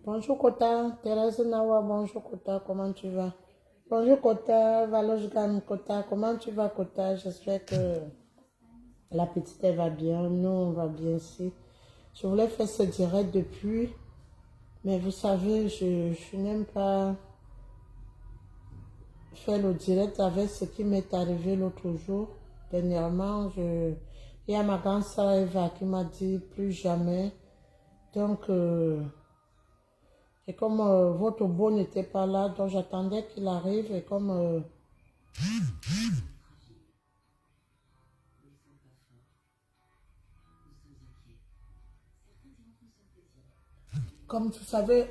Bonjour Kota, Thérèse Nawa, bonjour Kota, comment tu vas? Bonjour Kota, Valojgan Kota, comment tu vas Kota? J'espère que la petite elle va bien, nous on va bien ici. Je voulais faire ce direct depuis, mais vous savez, je n'aime pas faire le direct avec ce qui m'est arrivé l'autre jour. Dernièrement, il y a ma grande soeur Eva qui m'a dit plus jamais. Donc, et comme votre beau n'était pas là, donc j'attendais qu'il arrive. Et comme vous savez,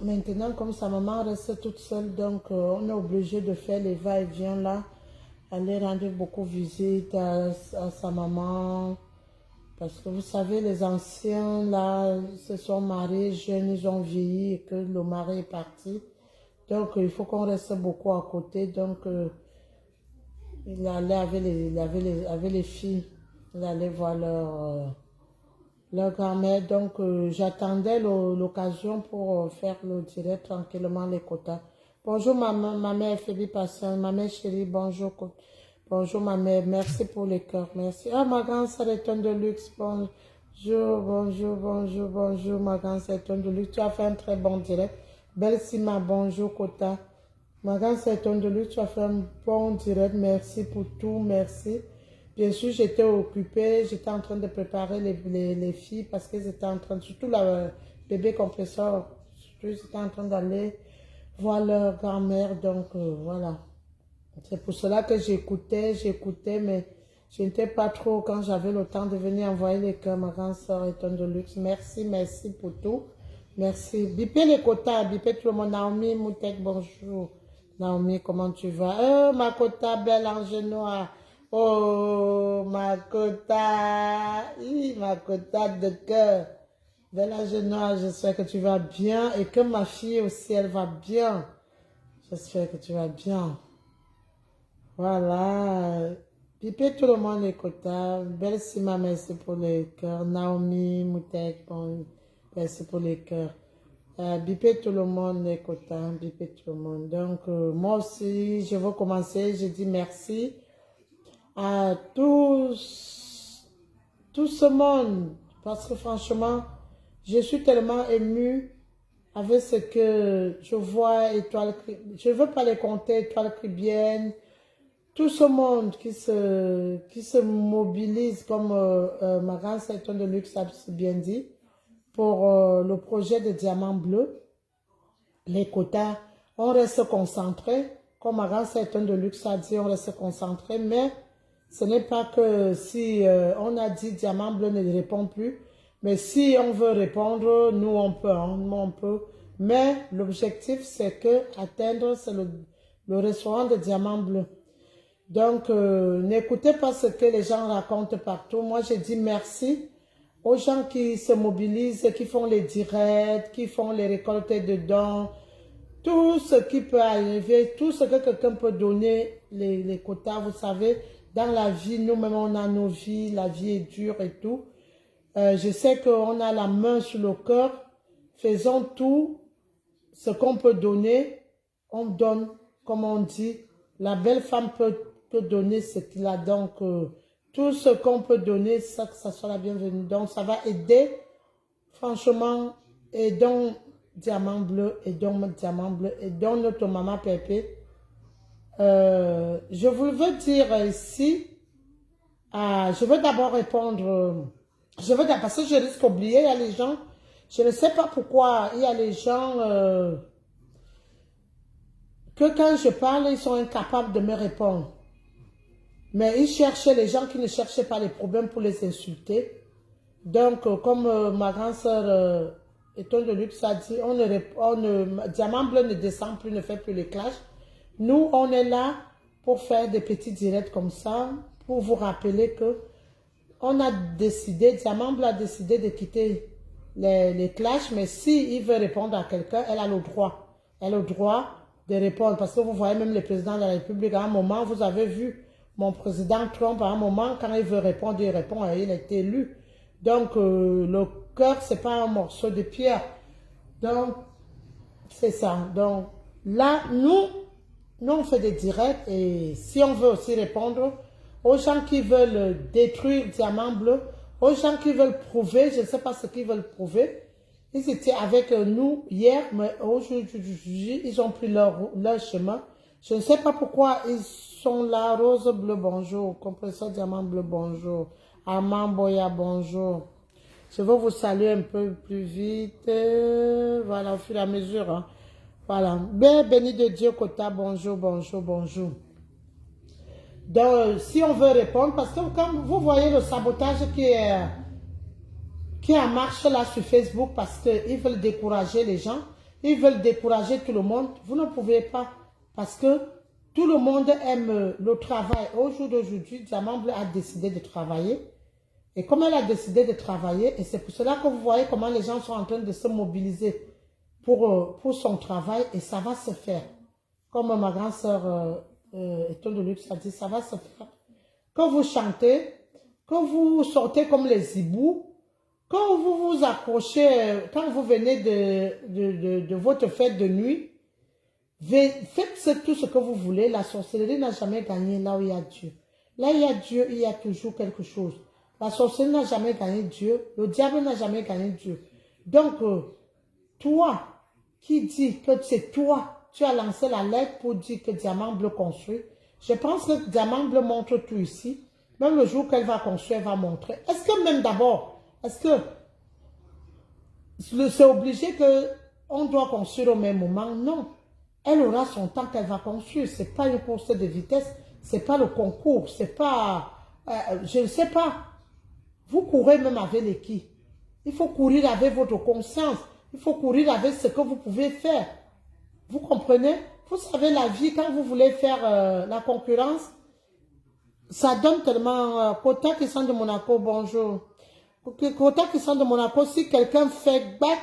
maintenant, comme sa maman reste toute seule, donc on est obligé de faire les va-et-vient là, aller rendre beaucoup visite à sa maman. Parce que vous savez, les anciens là se sont mariés jeunes, ils ont vieilli et que le mari est parti. Donc il faut qu'on reste beaucoup à côté. Donc il allait avec les filles, il allait voir leur grand-mère. Donc j'attendais l'occasion pour faire le direct tranquillement les quotas. Bonjour ma mère Phoebe Passion, ma mère chérie, bonjour. Bonjour ma mère, merci pour les cœurs, merci. Ah ma grande sœur est un de luxe, bonjour ma grande sœur est un de luxe. Tu as fait un très bon direct. Belle Sima, bonjour Kota. Ma grande sœur est un de luxe, tu as fait un bon direct, merci pour tout, merci. Bien sûr, j'étais occupée, j'étais en train de préparer les filles parce qu'elles étaient en train, surtout la bébé compresseur, surtout ils étaient en train d'aller voir leur grand-mère, donc voilà. C'est pour cela que j'écoutais, mais je n'étais pas trop quand j'avais le temps de venir envoyer les cœurs. Ma grande soeur est un de luxe. Merci, merci pour tout. Merci. Bipez les quotas, bipez tout le monde. Naomi Moutek, bonjour. Naomi, comment tu vas? Oh, ma quota, belle en genoux. Oh, ma quota. Ma quota de cœur. Belle en genoux, j'espère que tu vas bien et que ma fille aussi, elle va bien. J'espère que tu vas bien. Voilà. Pipez tout le monde les quotas. Belle Sima, merci pour les cœurs. Naomi Moutek, bon, merci pour les cœurs. Bipez tout le monde les quotas. Bipez tout le monde. Donc, moi aussi, je veux commencer. Je dis merci à tout ce monde. Parce que franchement, je suis tellement émue avec ce que je vois. Je ne veux pas les compter. Étoile Caribbeenne. Tout ce monde qui se mobilise, comme ma grande sœur de luxe a bien dit, pour le projet de Diamant Bleu, les quotas, on reste concentré. Comme ma grande sœur de luxe a dit, on reste concentré, mais ce n'est pas que si on a dit Diamant Bleu ne répond plus, mais si on veut répondre, nous on peut, hein, nous on peut. Mais l'objectif, c'est que atteindre, c'est le restaurant de Diamant Bleu. Donc, n'écoutez pas ce que les gens racontent partout. Moi, je dis merci aux gens qui se mobilisent, qui font les directs, qui font les récoltes de dons, tout ce qui peut arriver, tout ce que quelqu'un peut donner, les quotas, vous savez, dans la vie, nous-mêmes, on a nos vies, la vie est dure et tout. Je sais qu'on a la main sur le cœur, faisons tout ce qu'on peut donner, on donne, comme on dit, la belle femme peut donner ce qu'il a. Donc, tout ce qu'on peut donner, ça, que ça soit la bienvenue. Donc, ça va aider, franchement, aidons Diamant Bleu, aidons Diamant Bleu, aidons notre maman Pépé. Je vous veux dire ici, je veux d'abord répondre, parce que je risque d'oublier, il y a les gens, je ne sais pas pourquoi, il y a les gens que quand je parle, ils sont incapables de me répondre. Mais ils cherchaient les gens qui ne cherchaient pas les problèmes pour les insulter. Donc, comme ma grande sœur Étoile de Luxe a dit, Diamant Bleu ne descend plus, ne fait plus les clashs. Nous, on est là pour faire des petits directs comme ça, pour vous rappeler que on a décidé, Diamant Bleu a décidé de quitter les clashs, mais si il veut répondre à quelqu'un, elle a le droit. Elle a le droit de répondre. Parce que vous voyez même le président de la République, à un moment, vous avez vu mon président Trump, à un moment, quand il veut répondre, il répond et il a été élu. Donc, le cœur, ce n'est pas un morceau de pierre. Donc, c'est ça. Donc, là, nous, on fait des directs et si on veut aussi répondre aux gens qui veulent détruire Diamant Bleu, aux gens qui veulent prouver, je ne sais pas ce qu'ils veulent prouver. Ils étaient avec nous hier, mais aujourd'hui, ils ont pris leur chemin. Je ne sais pas pourquoi ils sont là. Rose Bleu, bonjour. Compresseur Diamant Bleu, bonjour. Armand Boya, bonjour. Je vais vous saluer un peu plus vite. Voilà, au fur et à mesure. Hein. Voilà. Bien béni de Dieu, Kota, bonjour, bonjour, bonjour. Donc, si on veut répondre, parce que comme vous voyez le sabotage qui est en marche là sur Facebook, parce qu'ils veulent décourager les gens, ils veulent décourager tout le monde, vous ne pouvez pas, parce que tout le monde aime le travail. Au jour d'aujourd'hui, Diamant Bleu a décidé de travailler. Et comme elle a décidé de travailler, et c'est pour cela que vous voyez comment les gens sont en train de se mobiliser pour son travail, et ça va se faire. Comme ma grande sœur Étoile de Luxe a dit, ça va se faire. Quand vous chantez, quand vous sortez comme les hiboux, quand vous vous accrochez, quand vous venez de votre fête de nuit, faites tout ce que vous voulez. La sorcellerie n'a jamais gagné là où il y a Dieu. Là où il y a Dieu, il y a toujours quelque chose. La sorcellerie n'a jamais gagné Dieu. Le diable n'a jamais gagné Dieu. Donc, toi qui dis que c'est toi, tu as lancé la lettre pour dire que Diamant Bleu construit. Je pense que Diamant Bleu montre tout ici. Même le jour qu'elle va construire, elle va montrer. Est-ce que même d'abord, est-ce que c'est obligé qu'on doit construire au même moment? Non. Elle aura son temps qu'elle va construire. Ce n'est pas une course de vitesse. Ce n'est pas le concours. C'est pas... je ne sais pas. Vous courez même avec les qui? Il faut courir avec votre conscience. Il faut courir avec ce que vous pouvez faire. Vous comprenez? Vous savez, la vie, quand vous voulez faire la concurrence, ça donne tellement... Kota qui sont de Monaco, bonjour. Kota qui sont de Monaco, si quelqu'un fait back,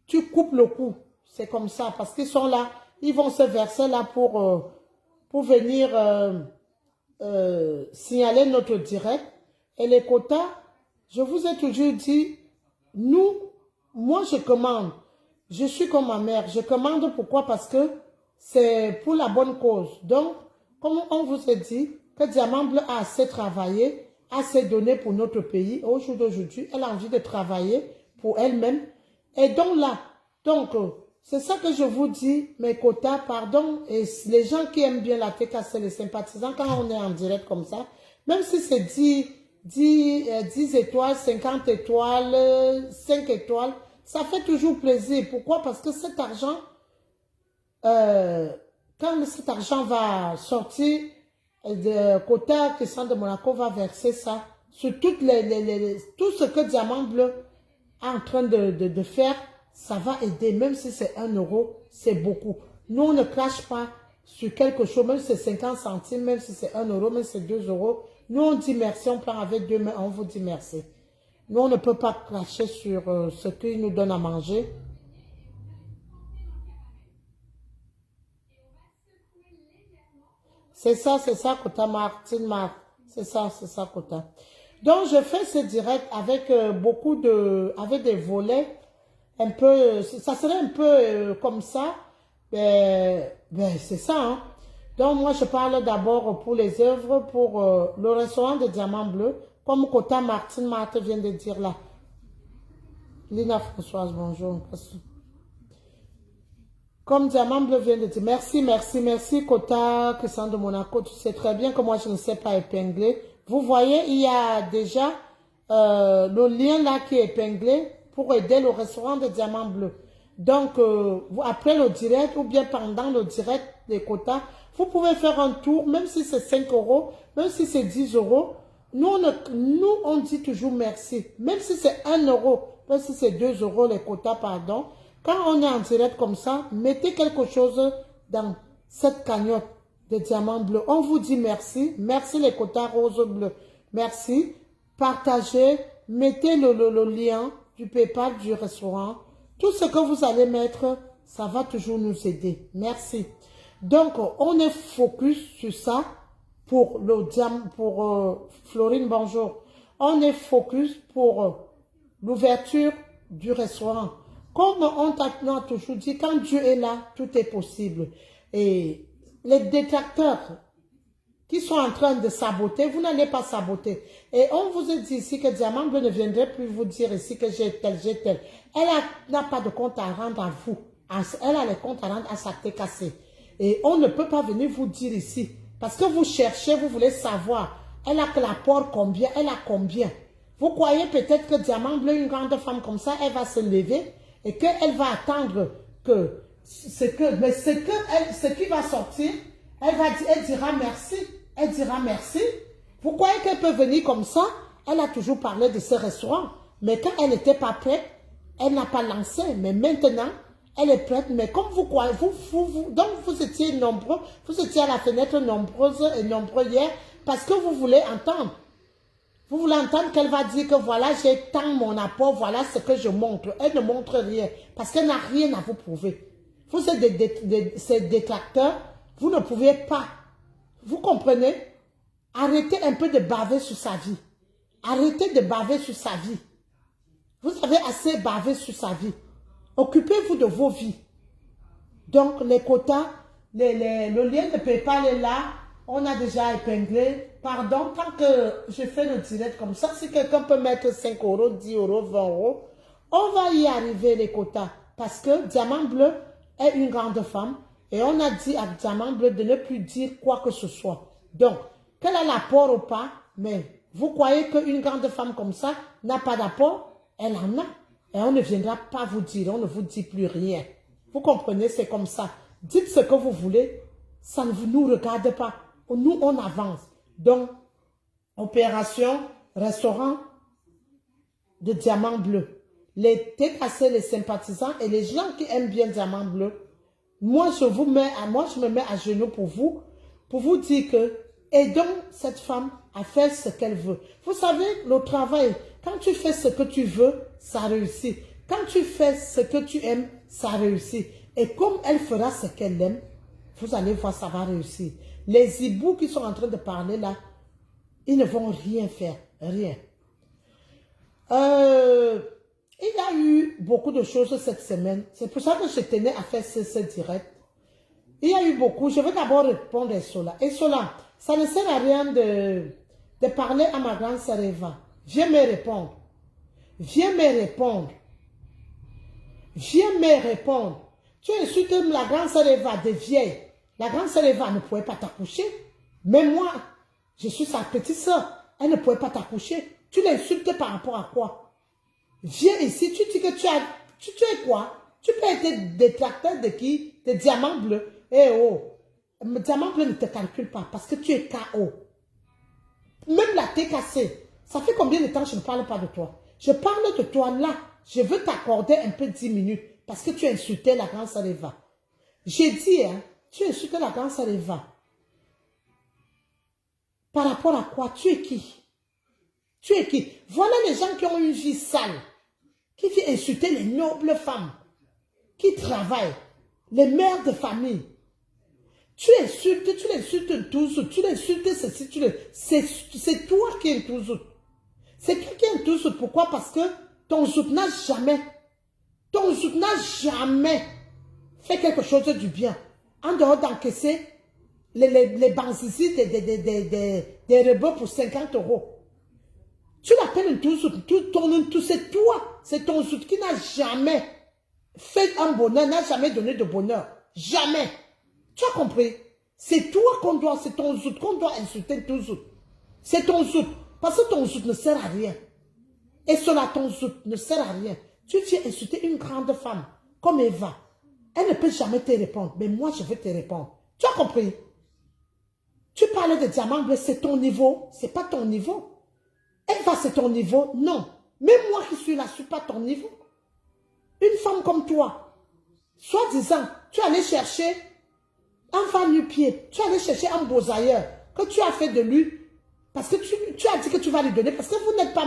tu coupes le coup. C'est comme ça, parce qu'ils sont là. Ils vont se verser là pour venir signaler notre direct. Et les quotas, je vous ai toujours dit, moi je commande. Je suis comme ma mère. Je commande pourquoi? Parce que c'est pour la bonne cause. Donc, comme on vous a dit, que Diamant Bleu a assez travaillé, assez donné pour notre pays. Au jour d'aujourd'hui, elle a envie de travailler pour elle-même. Et donc là, c'est ça que je vous dis, mes quotas, pardon. Et les gens qui aiment bien la TKC, les sympathisants, quand on est en direct comme ça, même si c'est 10 étoiles, 50 étoiles, 5 étoiles, ça fait toujours plaisir. Pourquoi? Parce que cet argent, quand cet argent va sortir, de quota que Centre de Monaco va verser ça sur tout ce que Diamant Bleu est en train de faire, ça va aider. Même si c'est 1 euro, c'est beaucoup. Nous, on ne crache pas sur quelque chose, même si c'est 50 centimes, même si c'est 1 euro, même si c'est 2 euros. Nous, on dit merci, on prend avec 2 mains, on vous dit merci. Nous, on ne peut pas cracher sur ce qu'ils nous donnent à manger. C'est ça, Kota Martine Marc. C'est ça, Kota. Donc, je fais ce direct avec avec des volets un peu, ça serait un peu comme ça. C'est ça, hein. Donc, moi, je parle d'abord pour les œuvres, pour le restaurant de Diamant Bleu, comme Kota Martine Marthe vient de dire là. Lina Françoise, bonjour. Comme Diamant Bleu vient de dire, merci, Kota, Christian de Monaco. Tu sais très bien que moi, je ne sais pas épingler. Vous voyez, il y a déjà le lien là qui est épinglé pour aider le restaurant de Diamant Bleu. Donc, après le direct ou bien pendant le direct des quotas, Vous pouvez faire un tour, même si c'est 5 euros, même si c'est 10 euros. Nous, on dit toujours merci. Même si c'est 1 euro, même si c'est 2 euros, les quotas, pardon. Quand on est en direct comme ça, mettez quelque chose dans cette cagnotte de diamants bleus. On vous dit merci. Merci les quotas roses bleus. Merci. Partagez. Mettez le lien du PayPal du restaurant. Tout ce que vous allez mettre, ça va toujours nous aider. Merci. Donc, on est focus sur ça pour Florine, bonjour. On est focus pour l'ouverture du restaurant. Comme on t'a toujours dit, quand Dieu est là, tout est possible. Et les détracteurs qui sont en train de saboter, vous n'allez pas saboter. Et on vous a dit ici que Diamant Bleu ne viendrait plus vous dire ici que j'ai tel, j'ai tel. Elle n'a pas de compte à rendre à vous. Elle a les comptes à rendre à sa TKC. Et on ne peut pas venir vous dire ici. Parce que vous cherchez, vous voulez savoir. Elle a que la porte combien, elle a combien. Vous croyez peut-être que Diamant Bleu, une grande femme comme ça, elle va se lever et qu'elle va attendre que ce qui va sortir, elle dira merci. Elle dira merci. Vous croyez qu'elle peut venir comme ça? Elle a toujours parlé de ce restaurant. Mais quand elle n'était pas prête, elle n'a pas lancé. Mais maintenant, elle est prête. Mais comme vous croyez, donc vous étiez nombreux, vous étiez à la fenêtre nombreuses et nombreux hier parce que vous voulez entendre. Vous voulez entendre qu'elle va dire que voilà, j'ai tant mon apport, voilà ce que je montre. Elle ne montre rien parce qu'elle n'a rien à vous prouver. Vous êtes ces détracteurs, vous ne pouvez pas. Vous comprenez? Arrêtez un peu de baver sur sa vie. Arrêtez de baver sur sa vie. Vous avez assez bavé sur sa vie. Occupez-vous de vos vies. Donc, les quotas, le lien de PayPal est là. On a déjà épinglé. Pardon, tant que je fais le direct comme ça, si quelqu'un peut mettre 5 euros, 10 euros, 20 euros, on va y arriver les quotas. Parce que Diamant Bleu est une grande femme. Et on a dit à Diamant Bleu de ne plus dire quoi que ce soit. Donc, qu'elle a l'apport ou pas, mais vous croyez qu'une grande femme comme ça n'a pas d'apport? Elle en a. Et on ne viendra pas vous dire, on ne vous dit plus rien. Vous comprenez, c'est comme ça. Dites ce que vous voulez, ça ne nous regarde pas. Nous, on avance. Donc, opération, restaurant de Diamant Bleu. Les TKC, les sympathisants et les gens qui aiment bien Diamant Bleu, moi, je me mets à genoux pour vous dire que aidons cette femme à faire ce qu'elle veut. Vous savez, le travail, quand tu fais ce que tu veux, ça réussit. Quand tu fais ce que tu aimes, ça réussit. Et comme elle fera ce qu'elle aime, vous allez voir, ça va réussir. Les hiboux qui sont en train de parler là, ils ne vont rien faire, rien. Il y a eu beaucoup de choses cette semaine. C'est pour ça que je tenais à faire ce direct. Il y a eu beaucoup. Je vais d'abord répondre à Sola. Et Sola, ça ne sert à rien de parler à ma grande sœur Eva. Viens me répondre. Viens me répondre. Viens me répondre. Tu insultes la grande sœur Eva de vieille. La grande sœur Eva ne pouvait pas t'accoucher. Mais moi, je suis sa petite sœur. Elle ne pouvait pas t'accoucher. Tu l'insultes par rapport à quoi? Viens ici, tu dis que tu es quoi? Tu peux être détracteur de qui? De Diamant Bleu. Eh oh, Diamant Bleu ne te calcule pas parce que tu es KO. Même la TKC, ça fait combien de temps que je ne parle pas de toi? Je parle de toi là. Je veux t'accorder un peu 10 minutes parce que tu as insulté la grande sœur Eva. J'ai dit, hein, tu as insulté la grande sœur Eva. Par rapport à quoi? Tu es qui? Tu es qui? Voilà les gens qui ont une vie sale. Qui viennent insulter les nobles femmes, qui travaillent, les mères de famille. Tu l'insultes tous, tu l'insultes ceci, c'est toi qui es tous. C'est toi qui es tous. Pourquoi? Parce que ton zout n'a jamais fait quelque chose du bien. En dehors d'encaisser les banzisis des rebeux pour 50 euros. Tu l'appelles un tout, c'est toi. C'est ton zout qui n'a jamais fait un bonheur, n'a jamais donné de bonheur. Jamais. Tu as compris? C'est toi qu'on doit, c'est ton zout qu'on doit insulter ton zout. C'est ton zout. Parce que ton zout ne sert à rien. Et cela, ton zout ne sert à rien. Tu viens insulter une grande femme comme Eva. Elle ne peut jamais te répondre. Mais moi, je vais te répondre. Tu as compris? Tu parlais de diamant bleu, c'est ton niveau. C'est pas ton niveau. Eva, c'est ton niveau. Non. Même moi qui suis là, je ne suis pas ton niveau. Une femme comme toi, soi-disant, tu allais chercher un fan nu-pied, tu allais chercher un beau-ailleurs que tu as fait de lui, parce que tu as dit que tu vas lui donner, parce que vous n'êtes pas,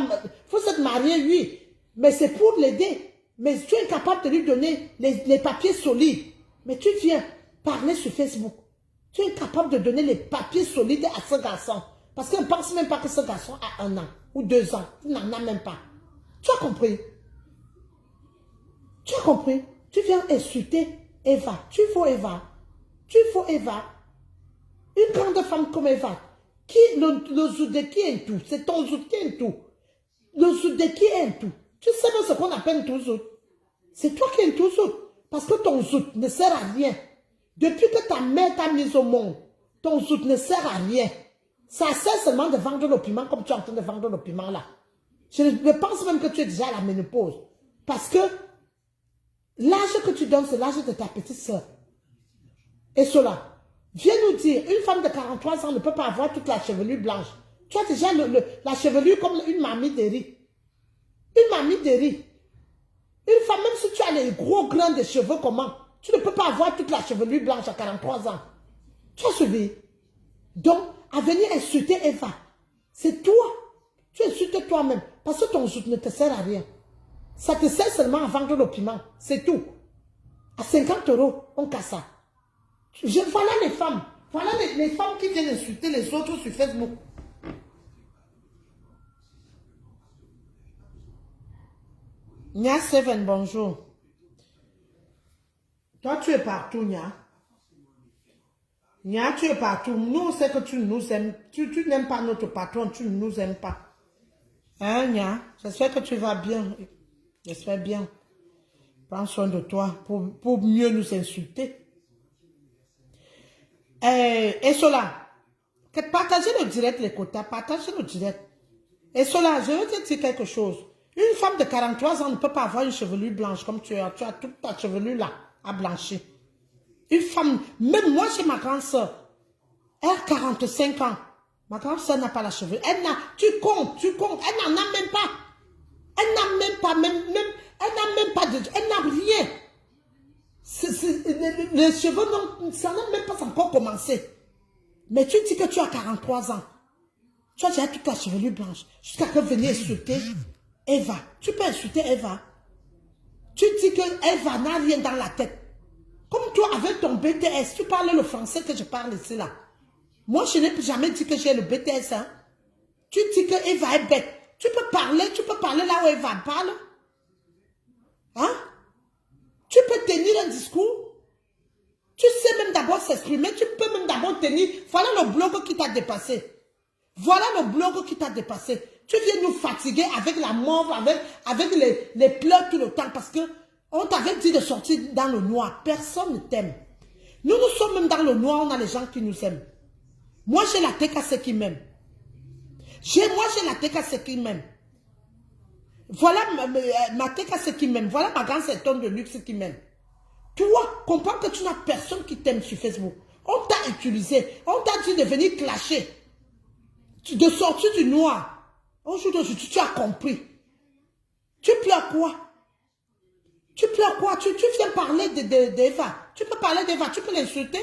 vous êtes mariés, oui, mais c'est pour l'aider. Mais tu es incapable de lui donner les papiers solides. Mais tu viens parler sur Facebook. Tu es incapable de donner les papiers solides à ce garçon. Parce qu'on ne pense même pas que ce garçon a 1 an ou 2 ans. Il n'en a même pas. Tu as compris? Tu as compris? Tu viens insulter Eva. Tu vaux Eva. Tu vaux Eva. Une grande femme comme Eva. Qui, le Zoudeki est tout. C'est ton Zoud qui est tout. Le Zoudeki est tout. Tu sais même ce qu'on appelle tout Zoud. C'est toi qui es tout Zoud. Parce que ton Zoud ne sert à rien. Depuis que ta mère t'a mise au monde, ton Zoud ne sert à rien. Ça sert seulement de vendre le piment comme tu es en train de vendre le piment là. Je pense même que tu es déjà à la ménopause. Parce que l'âge que tu donnes, c'est l'âge de ta petite soeur. Et cela, viens nous dire, une femme de 43 ans ne peut pas avoir toute la chevelure blanche. Tu as déjà la chevelure comme une mamie de riz. Une mamie de riz. Une femme, même si tu as les gros grains de cheveux, comment? Tu ne peux pas avoir toute la chevelure blanche à 43 ans. Tu as suivi? Donc, à venir insulter Eva, c'est toi. Tu insultes toi-même. Parce que ton zout ne te sert à rien. Ça te sert seulement à vendre le piment. C'est tout. À 50 €, on casse ça. Voilà les femmes. Voilà les femmes qui viennent insulter les autres sur Facebook. Nia Seven, bonjour. Toi, tu es partout, Nia. Nia, tu es partout. Nous, on sait que tu nous aimes. Tu n'aimes pas notre patron, tu ne nous aimes pas. Hein, Nia? J'espère que tu vas bien. J'espère bien. Prends soin de toi pour mieux nous insulter. Et cela, partagez le direct, les quotas, partagez le direct. Et cela, je veux te dire quelque chose. Une femme de 43 ans ne peut pas avoir une chevelure blanche comme tu as. Tu as toute ta chevelure là, à blanchir. Une femme, même moi chez ma grande soeur, elle a 45 ans. Ma grande soeur n'a pas la chevelure. Tu comptes, elle n'en a même pas. Elle n'a même pas, elle n'a même pas de, elle n'a rien. Les cheveux, non, ça n'a même pas encore commencé. Mais tu dis que tu as 43 ans. Tu as déjà toute ta chevelure blanche. Jusqu'à que venir insulter Eva. Tu peux insulter Eva. Tu dis que Eva n'a rien dans la tête. Comme toi, avec ton BTS, tu parles le français que je parle ici là. Moi, je n'ai jamais dit que j'ai le BTS. Hein. Tu dis que Eva est bête. Tu peux parler là où Eva parle. Hein? Tu peux tenir un discours. Tu sais même d'abord s'exprimer. Tu peux même d'abord tenir. Voilà le blog qui t'a dépassé. Voilà le blog qui t'a dépassé. Tu viens nous fatiguer avec la mauve, avec les pleurs tout le temps parce que on t'avait dit de sortir dans le noir. Personne ne t'aime. Nous sommes même dans le noir, on a les gens qui nous aiment. Moi, j'ai la tête à ceux qui m'aiment. Moi, j'ai la tête à ceux qui m'aiment. Voilà ma tête à ceux qui m'aiment. Voilà ma grande tonne de luxe qui m'aime. Toi, comprends que tu n'as personne qui t'aime sur Facebook. On t'a utilisé. On t'a dit de venir clasher. De sortir du noir. Un jour d'aujourd'hui, tu as compris. Tu pleures quoi? Tu pleures quoi? Tu viens parler d'Eva. Tu peux parler d'Eva, tu peux l'insulter.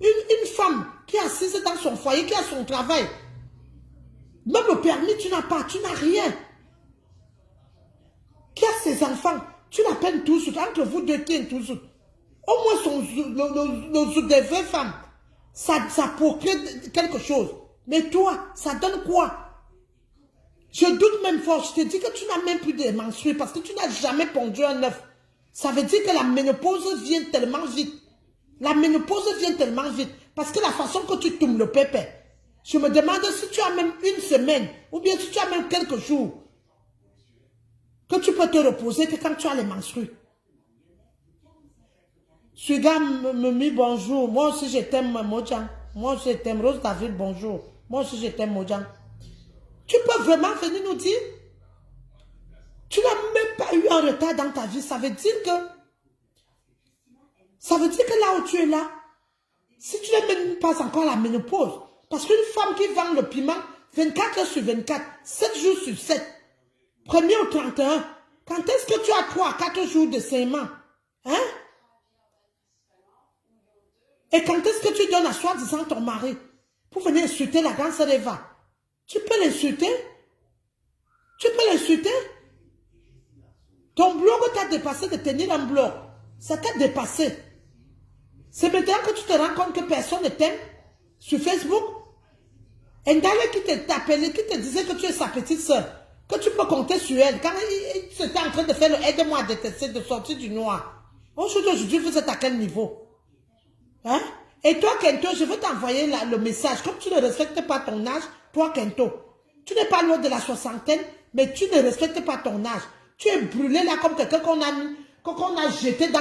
Une femme qui est assise dans son foyer, qui a son travail. Même le permis, tu n'as pas, tu n'as rien. Qui a ses enfants, tu l'appelles tout de suite. Entre vous deux, qui est tout de suite. Au moins, le des vraies femmes, ça procure quelque chose. Mais toi, ça donne quoi? Je doute même fort. Je te dis que tu n'as même plus de menstrues parce que tu n'as jamais pondu un œuf. Ça veut dire que la ménopause vient tellement vite. La ménopause vient tellement vite. Parce que la façon que tu tombes le pépé, je me demande si tu as même une semaine ou bien si tu as même quelques jours que tu peux te reposer que quand tu as les menstrues. Suga me bonjour. Moi aussi je t'aime Mojang. Moi aussi je t'aime Rose David, bonjour. Moi aussi je t'aime Mojang. Tu peux vraiment venir nous dire, tu n'as même pas eu un retard dans ta vie. Ça veut dire que là où tu es là, si tu n'es même pas encore à la ménopause, Parce qu'une femme qui vend le piment 24 heures sur 24, 7 jours sur 7, 1er au 31, quand est-ce que tu as 3 à 4 jours de serment? Hein? Et quand est-ce que tu donnes à soi-disant ton mari pour venir insulter la grande sœur Eva? Tu peux l'insulter? Tu peux l'insulter? Ton blog t'a dépassé de tenir un blog. Ça t'a dépassé. C'est maintenant que tu te rends compte que personne ne t'aime sur Facebook. Ndale qui t'appelait, qui te disait que tu es sa petite soeur, que tu peux compter sur elle. Quand il était en train de faire le aide-moi à détester, de sortir du noir. Aujourd'hui, vous êtes à quel niveau? Hein? Et toi, Kento, je veux t'envoyer le message. Comme tu ne respectes pas ton âge, toi, Kento, tu n'es pas loin de la soixantaine, mais tu ne respectes pas ton âge. Tu es brûlé là comme quelqu'un qu'on a jeté dans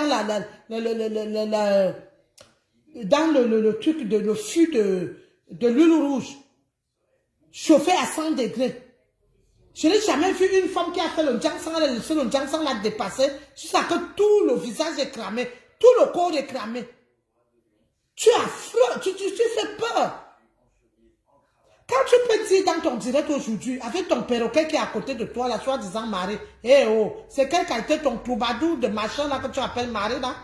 le truc de le fût de l'huile rouge, chauffé à 100 degrés. Je n'ai jamais vu une femme qui a fait le jansang, elle a laissé le jansang l'a dépassé, jusqu'à que tout le visage est cramé, tout le corps est cramé. Tu es affreux, tu fais peur. Quand tu peux dire dans ton direct aujourd'hui, avec ton perroquet qui est à côté de toi, la soi-disant mari, eh oh, c'est quelle qualité ton troubadou de machin là que tu appelles mari là?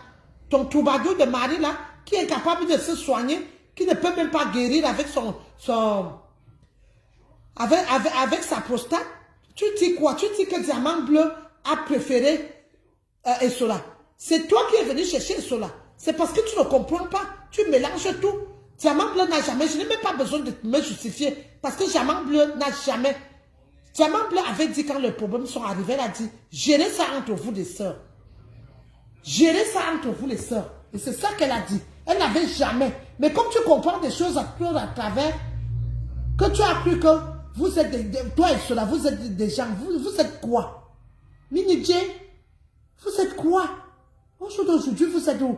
Ton troubadou de mari là, qui est capable de se soigner, qui ne peut même pas guérir avec avec sa prostate. Tu dis quoi? Tu dis que Diamant Bleu a préféré Essola. C'est toi qui es venu chercher Essola. C'est parce que tu ne comprends pas. Tu mélanges tout. Diamant Bleu n'a jamais, je n'ai même pas besoin de me justifier, parce que Diamant Bleu n'a jamais. Diamant Bleu avait dit quand les problèmes sont arrivés, elle a dit, gérez ça entre vous les sœurs. Gérez ça entre vous les sœurs. Et c'est ça qu'elle a dit. Elle n'avait jamais. Mais comme tu comprends des choses à travers, que tu as cru que vous êtes, toi et cela, vous êtes des gens, vous êtes quoi? Mini J, vous êtes quoi? Aujourd'hui, vous êtes où?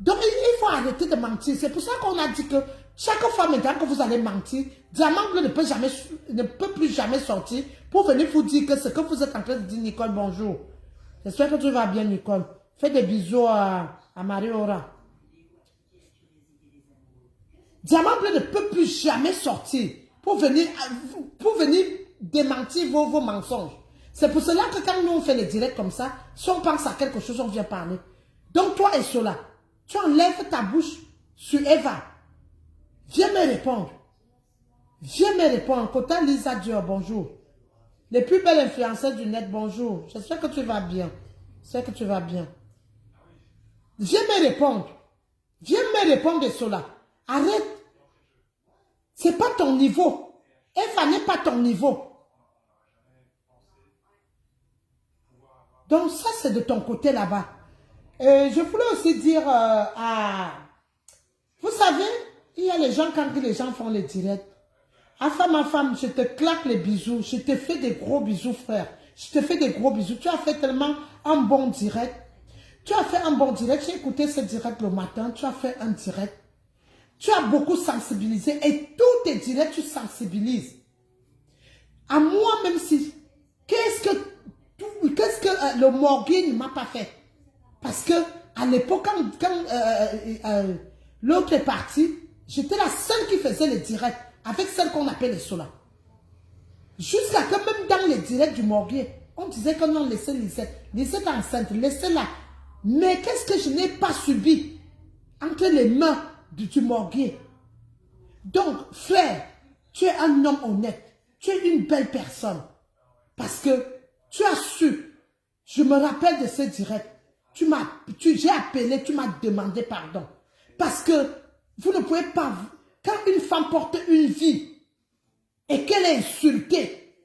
Donc, il faut arrêter de mentir. C'est pour ça qu'on a dit que chaque fois maintenant que vous allez mentir, Diamant Bleu ne peut plus jamais sortir pour venir vous dire que ce que vous êtes en train de dire, Nicole, bonjour. J'espère que tu vas bien, Nicole. Fais des bisous à Marie-Aura. Diamant Bleu ne peut plus jamais sortir pour venir démentir vos mensonges. C'est pour cela que quand nous on fait les directs comme ça, si on pense à quelque chose, on vient parler. Donc toi et cela, tu enlèves ta bouche sur Eva. Viens me répondre. Viens me répondre. Kota Lisa Dior, bonjour. Les plus belles influenceurs du net, bonjour. J'espère que tu vas bien. J'espère que tu vas bien. Viens me répondre. Viens me répondre de cela. Arrête. C'est pas ton niveau. Eva n'est pas ton niveau. Donc ça, c'est de ton côté là-bas. Je voulais aussi dire vous savez, il y a les gens, quand les gens font les directs. Ma femme, je te claque les bisous. Je te fais des gros bisous, frère. Je te fais des gros bisous. Tu as fait tellement un bon direct. Tu as fait un bon direct. J'ai écouté ce direct le matin. Tu as fait un direct. Tu as beaucoup sensibilisé. Et tous tes directs, tu sensibilises. À moi, même si... Qu'est-ce que le Morgan ne m'a pas fait? Parce que à l'époque, quand l'autre est parti, j'étais la seule qui faisait les directs avec celle qu'on appelle les Sola. Jusqu'à que même dans les directs du Morgan, on disait que non, laissez Lisette. Lisette enceinte, laissez-la. Mais qu'est-ce que je n'ai pas subi entre les mains du Morgan? Donc, frère, tu es un homme honnête. Tu es une belle personne. Parce que tu as su. Je me rappelle de ce direct. J'ai appelé, tu m'as demandé pardon. Parce que vous ne pouvez pas... Quand une femme porte une vie et qu'elle est insultée,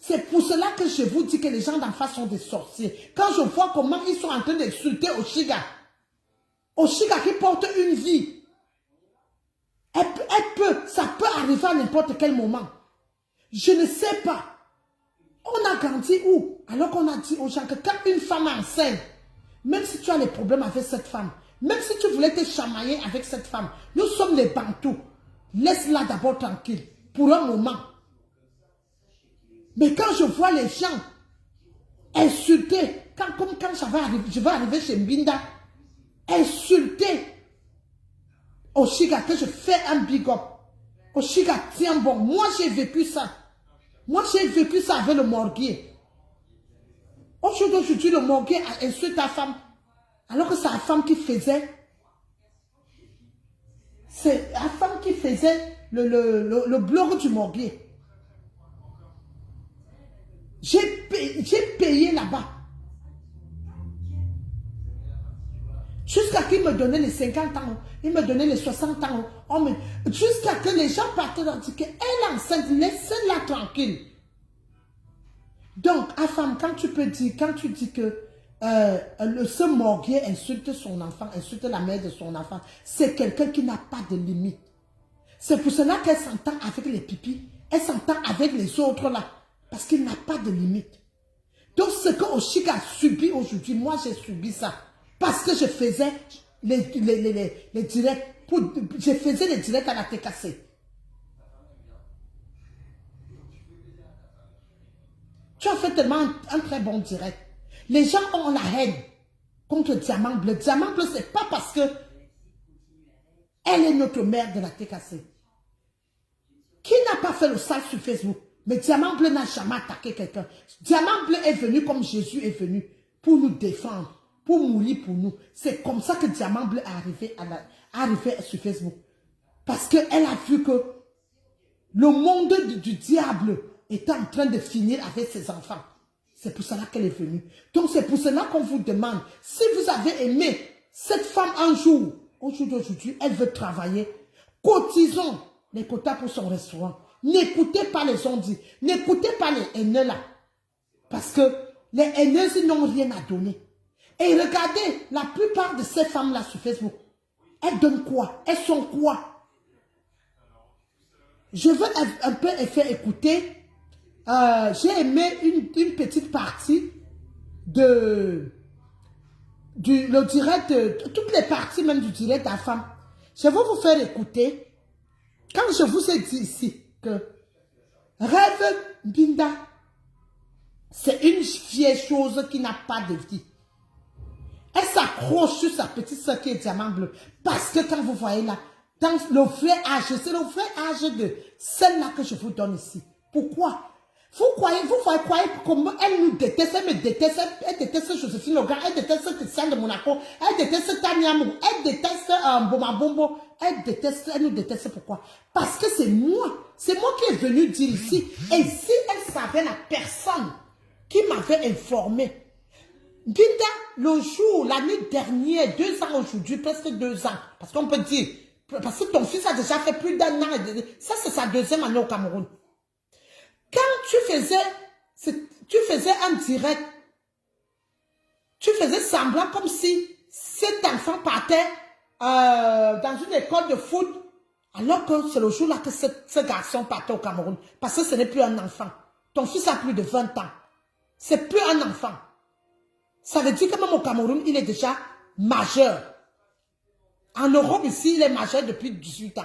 c'est pour cela que je vous dis que les gens d'en face sont des sorciers. Quand je vois comment ils sont en train d'insulter Oshiga qui porte une vie, ça peut arriver à n'importe quel moment. Je ne sais pas. On a grandi où? Alors qu'on a dit aux gens que quand une femme est enceinte, même si tu as des problèmes avec cette femme, même si tu voulais te chamailler avec cette femme, nous sommes les Bantous. Laisse-la d'abord tranquille, pour un moment. Mais quand je vois les gens insulter, comme quand je vais arriver chez Mbinda, insulter Oshiga, que je fais un big up. Oshiga, tiens bon, moi j'ai vécu ça. Moi j'ai vécu ça avec le morguier. Aujourd'hui, le morguier a insulté ta femme. Alors que c'est la femme qui faisait. C'est la femme qui faisait le blog du morguier. J'ai payé là-bas. Jusqu'à qu'il me donnait les 50 ans, il me donnait les 60 ans. Jusqu'à que les gens partaient leur dire qu'elle est enceinte, laissez-la tranquille. Donc, à femme, quand tu dis que ce morguier insulte son enfant, insulte la mère de son enfant, c'est quelqu'un qui n'a pas de limite. C'est pour cela qu'elle s'entend avec les pipis, elle s'entend avec les autres là, parce qu'il n'a pas de limite. Donc, ce que Oshiga a subi aujourd'hui, moi j'ai subi ça. Parce que je faisais les directs, je faisais les directs à la TKC. Tu as fait tellement un très bon direct. Les gens ont la haine contre Diamant Bleu. Diamant Bleu, c'est pas parce que elle est notre mère de la TKC. Qui n'a pas fait le sale sur Facebook? Mais Diamant Bleu n'a jamais attaqué quelqu'un. Diamant Bleu est venu comme Jésus est venu pour nous défendre, pour mourir pour nous. C'est comme ça que Diamant Bleu est arrivé sur Facebook. Parce qu'elle a vu que le monde du diable était en train de finir avec ses enfants. C'est pour cela qu'elle est venue. Donc c'est pour cela qu'on vous demande, si vous avez aimé cette femme un jour, au jour d'aujourd'hui, elle veut travailler, cotisons les quotas pour son restaurant. N'écoutez pas les ondits, n'écoutez pas les haineux là. Parce que les haineuses n'ont rien à donner. Et regardez, la plupart de ces femmes-là sur Facebook, elles donnent quoi? Elles sont quoi? Je veux un peu faire écouter. J'ai aimé une petite partie le direct, toutes les parties même du direct à femme. Je vais vous faire écouter. Quand je vous ai dit ici que Rêve Binda, c'est une vieille chose qui n'a pas de vie. Elle s'accroche sur sa petite soeur qui est Diamant Bleu. Parce que quand vous voyez là, dans le vrai âge, c'est le vrai âge de celle-là que je vous donne ici. Pourquoi? Vous voyez comment elle nous déteste, elle déteste Joséphine Logan, elle déteste Christiane de Monaco, elle déteste Tania Mou, elle déteste Boma Bombo, elle nous déteste pourquoi? Parce que c'est moi qui est venu dire ici, et si elle savait la personne qui m'avait informé, Binda, le jour, l'année dernière, 2 ans aujourd'hui, presque 2 ans, parce qu'on peut dire, parce que ton fils a déjà fait plus d'1 an, ça c'est sa 2e année au Cameroun. Quand tu faisais un direct, tu faisais semblant comme si cet enfant partait dans une école de foot, alors que c'est le jour-là que ce garçon partait au Cameroun. Parce que ce n'est plus un enfant. Ton fils a plus de 20 ans. C'est plus un enfant. Ça veut dire que même au Cameroun, il est déjà majeur. En Europe, ici, il est majeur depuis 18 ans.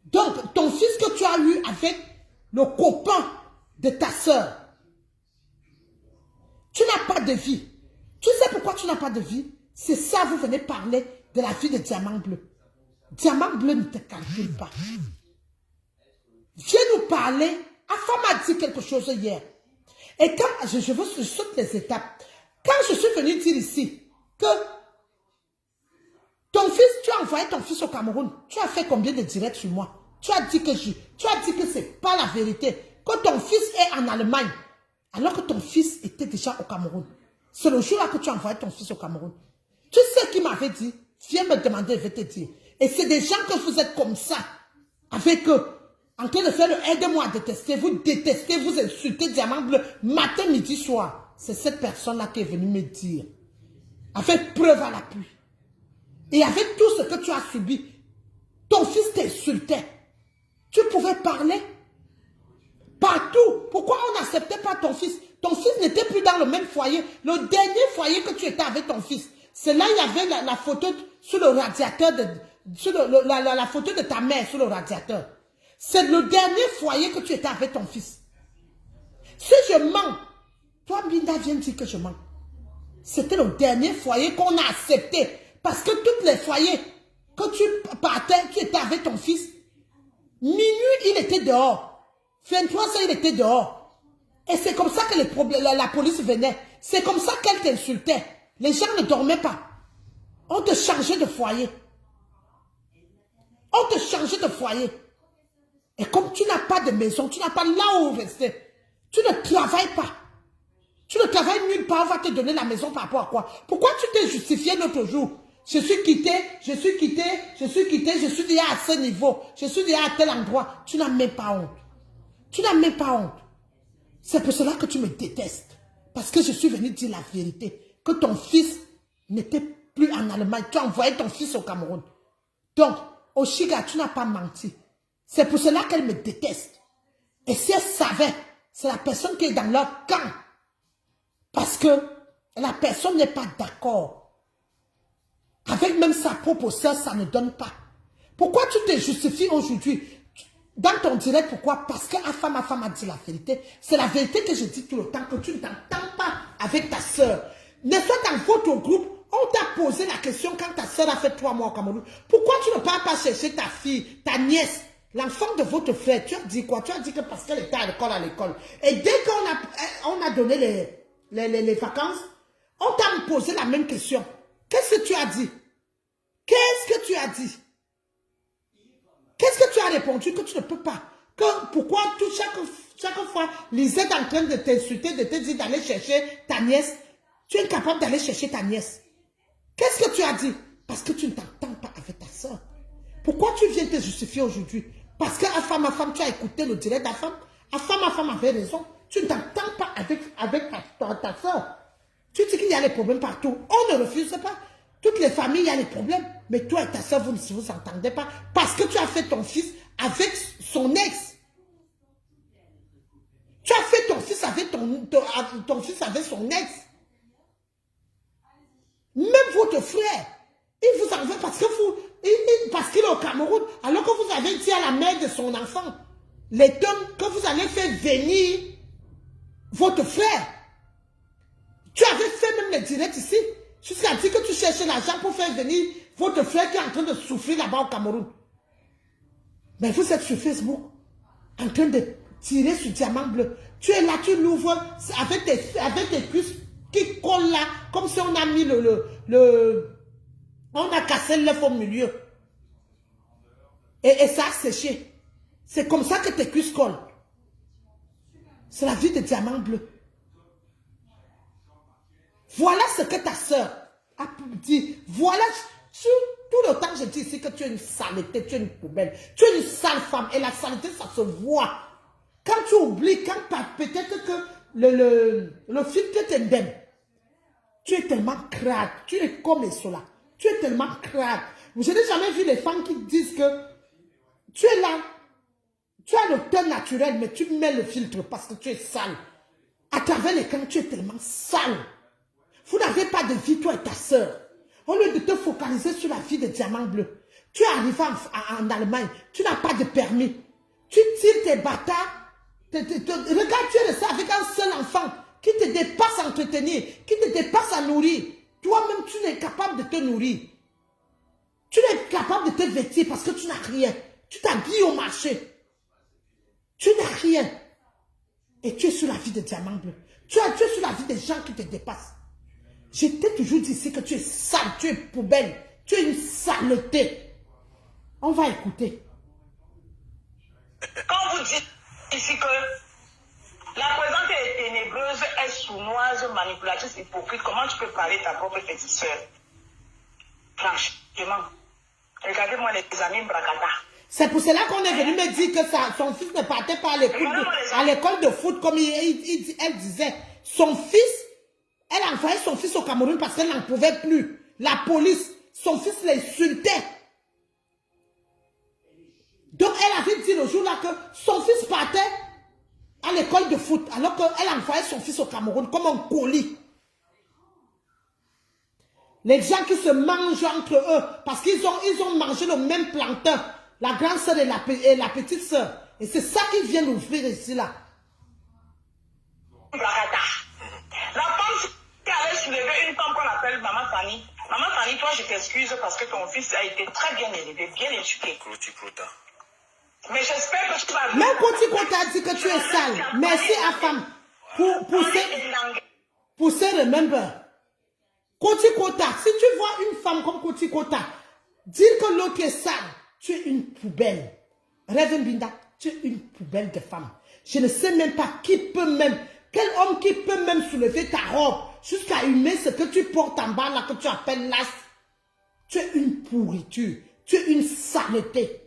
Donc, ton fils que tu as eu avec le copain de ta soeur, tu n'as pas de vie. Tu sais pourquoi tu n'as pas de vie? C'est ça, vous venez parler de la vie de Diamant Bleu. Diamant Bleu ne te calcule pas. Viens nous parler. Afam m'a dit quelque chose hier. Et quand je saute les étapes, quand je suis venu dire ici que ton fils, tu as envoyé ton fils au Cameroun, tu as fait combien de directs sur moi? Tu as dit que c'est pas la vérité, que ton fils est en Allemagne, alors que ton fils était déjà au Cameroun. C'est le jour-là que tu as envoyé ton fils au Cameroun. Tu sais qui m'avait dit? Viens me demander, je vais te dire. Et c'est des gens que vous êtes comme ça, avec eux, en train de faire le aide-moi à détester, vous insultez Diamant Bleu, matin, midi, soir. C'est cette personne-là qui est venue me dire, avec preuve à l'appui. Et avec tout ce que tu as subi, ton fils t'insultait. Tu pouvais parler partout. Pourquoi on n'acceptait pas ton fils? Ton fils n'était plus dans le même foyer. Le dernier foyer que tu étais avec ton fils, c'est là il y avait la photo sur le radiateur, la photo de ta mère sur le radiateur. C'est le dernier foyer que tu étais avec ton fils. Si je mens, toi, Binda, viens dire que je mens. C'était le dernier foyer qu'on a accepté. Parce que tous les foyers Quand tu partais, tu étais avec ton fils. Minuit, il était dehors. 23 ans, il était dehors. Et c'est comme ça que la police venait. C'est comme ça qu'elle t'insultait. Les gens ne dormaient pas. On te changeait de foyer. On te changeait de foyer. Et comme tu n'as pas de maison, tu n'as pas là où rester, tu ne travailles pas. Tu ne travailles nulle part, on va te donner la maison par rapport à quoi? Pourquoi tu t'es justifié l'autre jour? Je suis quitté, je suis quitté, je suis quitté, je suis déjà à ce niveau, je suis déjà à tel endroit. Tu n'as même pas honte. Tu n'as même pas honte. C'est pour cela que tu me détestes. Parce que je suis venu dire la vérité. Que ton fils n'était plus en Allemagne. Tu as envoyé ton fils au Cameroun. Donc, Oshiga, tu n'as pas menti. C'est pour cela qu'elle me déteste. Et si elle savait, c'est la personne qui est dans leur camp. Parce que la personne n'est pas d'accord. Avec même sa propre sœur, ça ne donne pas. Pourquoi tu te justifies aujourd'hui? Dans ton direct, pourquoi? Parce que ma femme a dit la vérité. C'est la vérité que je dis tout le temps, que tu ne t'entends pas avec ta sœur. N'est-ce pas dans votre groupe, on t'a posé la question quand ta sœur a fait 3 mois au Cameroun. Pourquoi tu ne pars pas chercher ta fille, ta nièce, l'enfant de votre frère? Tu as dit quoi? Tu as dit que parce qu'elle était à l'école. Et dès qu'on a donné les vacances, on t'a posé la même question. Qu'est-ce que tu as dit? Qu'est-ce que tu as dit? Qu'est-ce que tu as répondu que tu ne peux pas? Pourquoi chaque fois, Lisette est en train de t'insulter, de te dire d'aller chercher ta nièce, tu es incapable d'aller chercher ta nièce. Qu'est-ce que tu as dit? Parce que tu ne t'entends pas avec ta soeur. Pourquoi tu viens te justifier aujourd'hui? Parce que ma femme, tu as écouté le direct d'Afam. Ma femme avait raison. Tu ne t'entends pas avec ta soeur. Tu dis qu'il y a des problèmes partout. On ne refuse pas. Toutes les familles, il y a des problèmes. Mais toi et ta soeur, vous ne vous entendez pas. Parce que tu as fait ton fils avec son ex. Tu as fait ton fils avec ton fils avec son ex. Même votre frère, il vous en veut parce qu'il est au Cameroun. Alors que vous avez dit à la mère de son enfant, les tonnes que vous allez faire venir votre frère. Tu avais fait même les directs ici. Jusqu'à dire que tu cherches l'argent pour faire venir votre frère qui est en train de souffrir là-bas au Cameroun. Mais vous êtes sur Facebook, en train de tirer sur Diamant Bleu. Tu es là, tu l'ouvres avec tes cuisses qui collent là, comme si on a mis on a cassé l'œuf au milieu. Et ça a séché. C'est comme ça que tes cuisses collent. C'est la vie de Diamant Bleu. Voilà ce que ta soeur a dit. Voilà, tout le temps je dis ici que tu es une saleté, tu es une poubelle. Tu es une sale femme. Et la saleté, ça se voit. Quand tu oublies, quand peut-être que le filtre t'indemne. Tu es tellement crade. Tu es comme cela. Tu es tellement crade. Je n'ai jamais vu les femmes qui disent que tu es là. Tu as le teint naturel, mais tu mets le filtre parce que tu es sale. À travers l'écran, tu es tellement sale. Vous n'avez pas de vie, toi et ta soeur. Au lieu de te focaliser sur la vie de Diamant Bleu, tu es arrivé en Allemagne, tu n'as pas de permis. Tu tires tes bâtards. Regarde, tu es resté avec un seul enfant qui te dépasse à entretenir, qui te dépasse à nourrir. Toi-même, tu n'es capable de te nourrir. Tu n'es capable de te vêtir parce que tu n'as rien. Tu t'habilles au marché. Tu n'as rien. Et tu es sur la vie de Diamant Bleu. Tu es sur la vie des gens qui te dépassent. Je t'ai toujours dit ici que tu es sale, tu es poubelle, tu es une saleté. On va écouter. Quand vous dites ici que la présente est ténébreuse, est sournoise, manipulatrice, hypocrite, comment tu peux parler de ta propre petite soeur? Franchement, regardez-moi les amis Brakata. C'est pour cela qu'on est venu me dire que son fils ne partait pas à l'école de foot comme elle disait. Son fils, elle a envoyé son fils au Cameroun parce qu'elle n'en pouvait plus. La police, son fils l'insultait. Donc elle avait dit le jour-là que son fils partait à l'école de foot alors qu'elle envoyait son fils au Cameroun comme un colis. Les gens qui se mangent entre eux parce qu'ils ont mangé le même plantain. La grande sœur et la petite sœur. Et c'est ça qu'ils viennent ouvrir ici là. La femme qui avait soulevé une femme qu'on appelle Maman Fanny. Maman Fanny, toi, je te t'excuses parce que ton fils a été très bien élevé, bien éduqué. Mais j'espère que tu vas... Même Koti Kota a dit que tu es sale. Merci à femme. Pour se remember. Koti Kota, si tu vois une femme comme Koti Kota, dire que l'autre est sale, tu es une poubelle. Reverend Binda, tu es une poubelle de femme. Je ne sais même pas qui peut même, quel homme qui peut même soulever ta robe jusqu'à humer ce que tu portes en bas là que tu appelles l'as. Tu es une pourriture, tu es une saleté.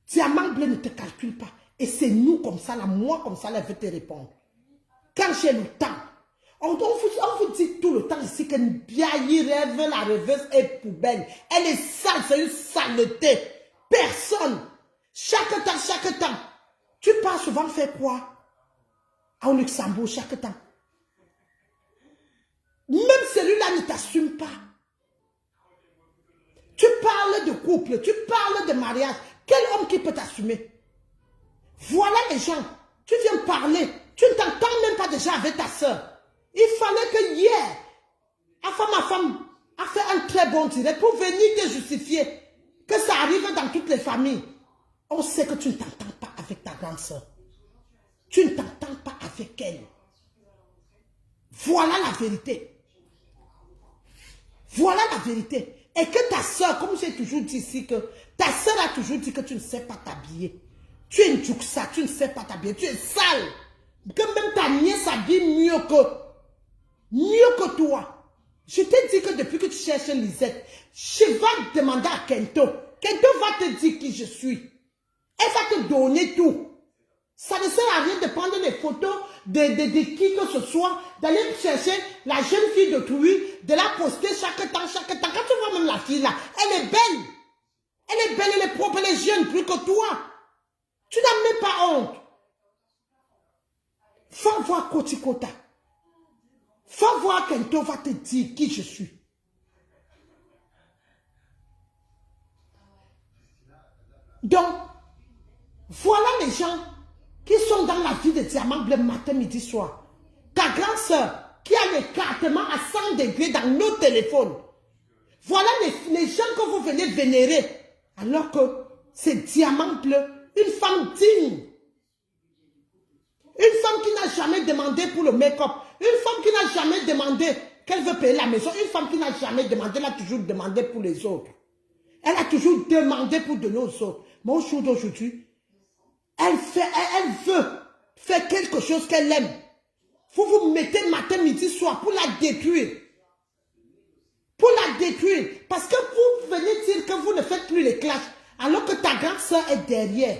Diamant bleu ne te calcule pas. Et c'est nous comme ça, là, moi comme ça, là, je vais te répondre. Quand j'ai le temps, on vous dit tout le temps ici que Biayi rêve, la rêveuse est poubelle. Elle est sale, c'est une saleté. Personne. Chaque temps. Tu pars souvent faire quoi? Au Luxembourg, chaque temps. Même celui-là ne t'assume pas. Tu parles de couple, tu parles de mariage. Quel homme qui peut t'assumer? Voilà les gens. Tu viens parler. Tu ne t'entends même pas déjà avec ta soeur. Il fallait que hier, ma femme a fait un très bon direct pour venir te justifier que ça arrive dans toutes les familles. On sait que tu ne t'entends pas avec ta grande soeur. Tu ne t'entends pas avec elle. Voilà la vérité. Voilà la vérité. Et que ta soeur, comme j'ai toujours dit ici, que ta soeur a toujours dit que tu ne sais pas t'habiller. Tu es une juxa, tu ne sais pas t'habiller, tu es sale. Que même ta nièce s'habille mieux que toi. Je t'ai dit que depuis que tu cherches Lisette, je vais demander à Kento. Kento va te dire qui je suis. Elle va te donner tout. Ça ne sert à rien de prendre des photos de qui que ce soit, d'aller chercher la jeune fille d'autrui, de la poster chaque temps. Quand tu vois même la fille là, elle est belle. Elle est belle, elle est propre, elle est jeune plus que toi. Tu n'as même pas honte. Va voir Koti Kota. Va voir Kento va te dire qui je suis. Donc, voilà les gens qui sont dans la vie de Diamant Bleu matin, midi, soir. Ta grande soeur qui a l'écartement à 100 degrés dans nos téléphones. Voilà les gens que vous venez vénérer. Alors que c'est Diamant Bleu, une femme digne. Une femme qui n'a jamais demandé pour le make-up. Une femme qui n'a jamais demandé qu'elle veut payer la maison. Une femme qui n'a jamais demandé, elle a toujours demandé pour les autres. Elle a toujours demandé pour donner aux autres. Mais au jour d'aujourd'hui, elle veut faire quelque chose qu'elle aime. Vous vous mettez matin, midi, soir pour la détruire. Pour la détruire. Parce que vous venez dire que vous ne faites plus les clashs. Alors que ta grande soeur est derrière.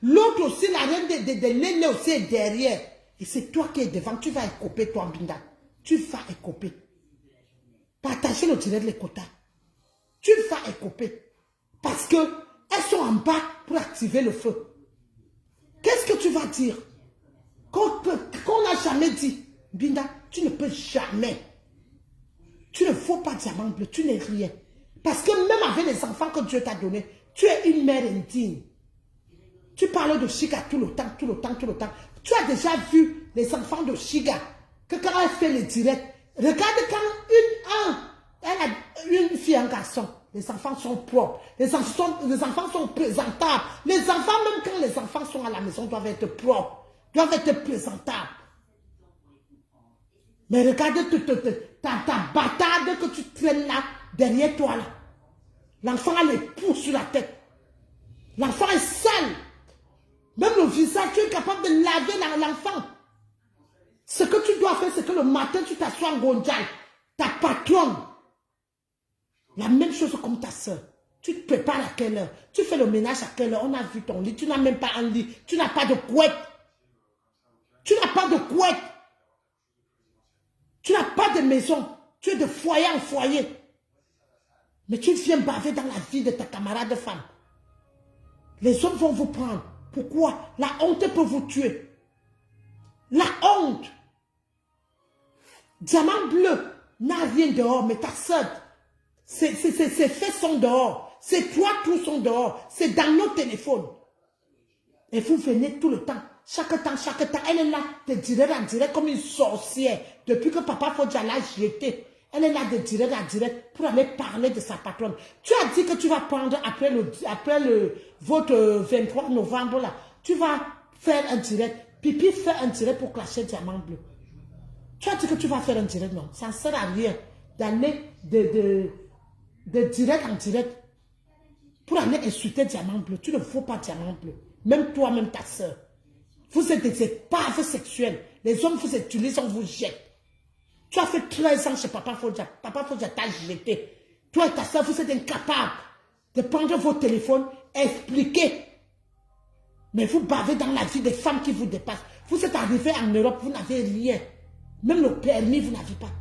L'autre aussi, la reine de l'aîné aussi est derrière. Et c'est toi qui es devant. Tu vas écoper, toi, Binda. Tu vas écoper. Partagez le direct les quotas. Tu vas écoper. Parce que elles sont en bas pour activer le feu. Qu'est-ce que tu vas dire? Qu'on n'a jamais dit. Binda, tu ne peux jamais. Tu ne vaux pas diamant bleu. Tu n'es rien. Parce que même avec les enfants que Dieu t'a donnés, tu es une mère indigne. Tu parles de Chiga tout le temps. Tu as déjà vu les enfants de Chiga, que quand elle fait les directs, regarde quand elle a une fille et un garçon, les enfants sont propres, les enfants sont présentables. Les enfants, même quand les enfants sont à la maison, doivent être propres, doivent être présentables. Mais regarde ta bâtarde que tu traînes là, derrière toi là. L'enfant a les poux sur la tête. L'enfant est sale. Même le visage, tu es capable de laver l'enfant. Ce que tu dois faire, c'est que le matin, tu t'assois en gondjal. Ta patronne. La même chose comme ta soeur. Tu te prépares à quelle heure? Tu fais le ménage à quelle heure? On a vu ton lit. Tu n'as même pas un lit. Tu n'as pas de couette. Tu n'as pas de couette. Tu n'as pas de maison. Tu es de foyer en foyer. Mais tu viens baver dans la vie de ta camarade femme. Les hommes vont vous prendre. Pourquoi? La honte peut vous tuer. La honte. Diamant bleu n'a rien dehors, mais ta soeur, ses faits sont dehors. C'est toi, tous sont dehors. C'est dans nos téléphones. Et vous venez tout le temps. Chaque temps. Elle est là, te dirait en direct comme une sorcière. Depuis que Papa Fodja l'a jeté. Elle est là de direct à direct pour aller parler de sa patronne. Tu as dit que tu vas prendre votre 23 novembre là. Tu vas faire un direct. Pipi fait un direct pour clasher Diamant Bleu. Tu as dit que tu vas faire un direct, non. Ça ne sert à rien d'aller de direct en direct pour aller insulter Diamant Bleu. Tu ne vaux pas Diamant Bleu. Même toi, même ta soeur. Vous êtes des épaves sexuelles. Les hommes vous utilisent, on vous jette. Tu as fait 13 ans chez Papa Fodja. Papa Fodja t'a jeté. Toi et ta soeur, vous êtes incapables de prendre vos téléphones, expliquer. Mais vous bavez dans la vie des femmes qui vous dépassent. Vous êtes arrivés en Europe, vous n'avez rien. Même le permis, vous n'avez pas.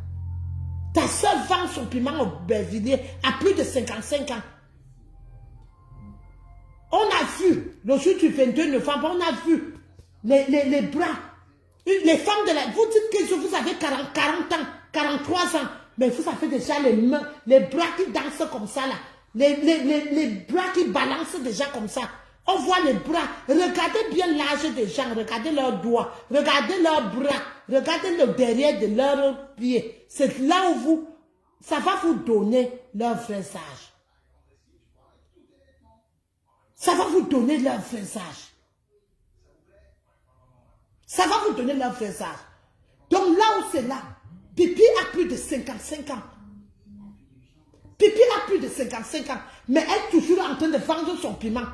Ta soeur vend son piment au Bervilliers à plus de 55 ans. On a vu, le jour du 22 novembre, on a vu les bras. Les femmes de la... Vous dites que vous avez 40 ans, 43 ans. Mais vous avez déjà les mains, les bras qui dansent comme ça là. Les bras qui balancent déjà comme ça. On voit les bras. Regardez bien l'âge des gens. Regardez leurs doigts. Regardez leurs bras. Regardez le derrière de leurs pieds. C'est là où vous... Ça va vous donner leur vrai âge. Ça va vous donner leur vrai âge. Ça va vous donner leur vrai âge. Donc là où c'est là, Pipi a plus de 55 ans. Pipi a plus de 55 ans. Mais elle est toujours en train de vendre son piment.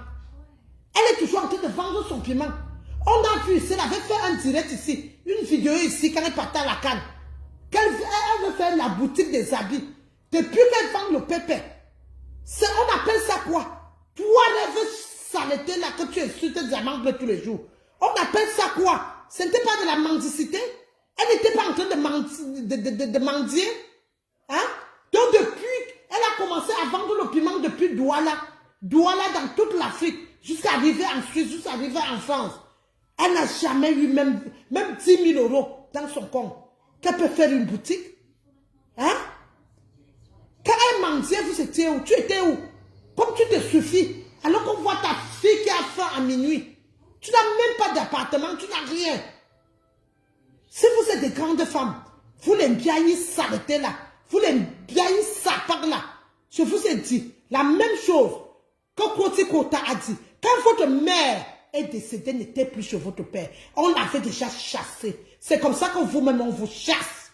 Elle est toujours en train de vendre son piment. On a vu, elle avait fait un direct ici, une vidéo ici, quand elle partait à la canne. Elle veut faire la boutique des habits. Depuis qu'elle vend le pépé, on appelle ça quoi? Toi, rêve saleté là que tu insultes Diamant Bleu tous les jours. On appelle ça quoi? Ce n'était pas de la mendicité? Elle n'était pas en train de mendier? Hein? Donc depuis, elle a commencé à vendre le piment depuis Douala. Douala dans toute l'Afrique. Jusqu'à arriver en Suisse, jusqu'à arriver en France. Elle n'a jamais eu même 10 000 € dans son compte. Qu'elle peut faire une boutique? Hein? Quand elle mendiait, vous étiez où? Tu étais où? Comme tu te suffis. Alors qu'on voit ta fille qui a faim à minuit. Tu n'as même pas d'appartement, tu n'as rien. Si vous êtes des grandes femmes, vous les biaillis s'arrêter là. Vous les biaillis sapar là. Je vous ai dit la même chose que Koti Kota a dit. Quand votre mère est décédée, n'était plus chez votre père. On l'avait déjà chassé. C'est comme ça que vous-même, on vous chasse.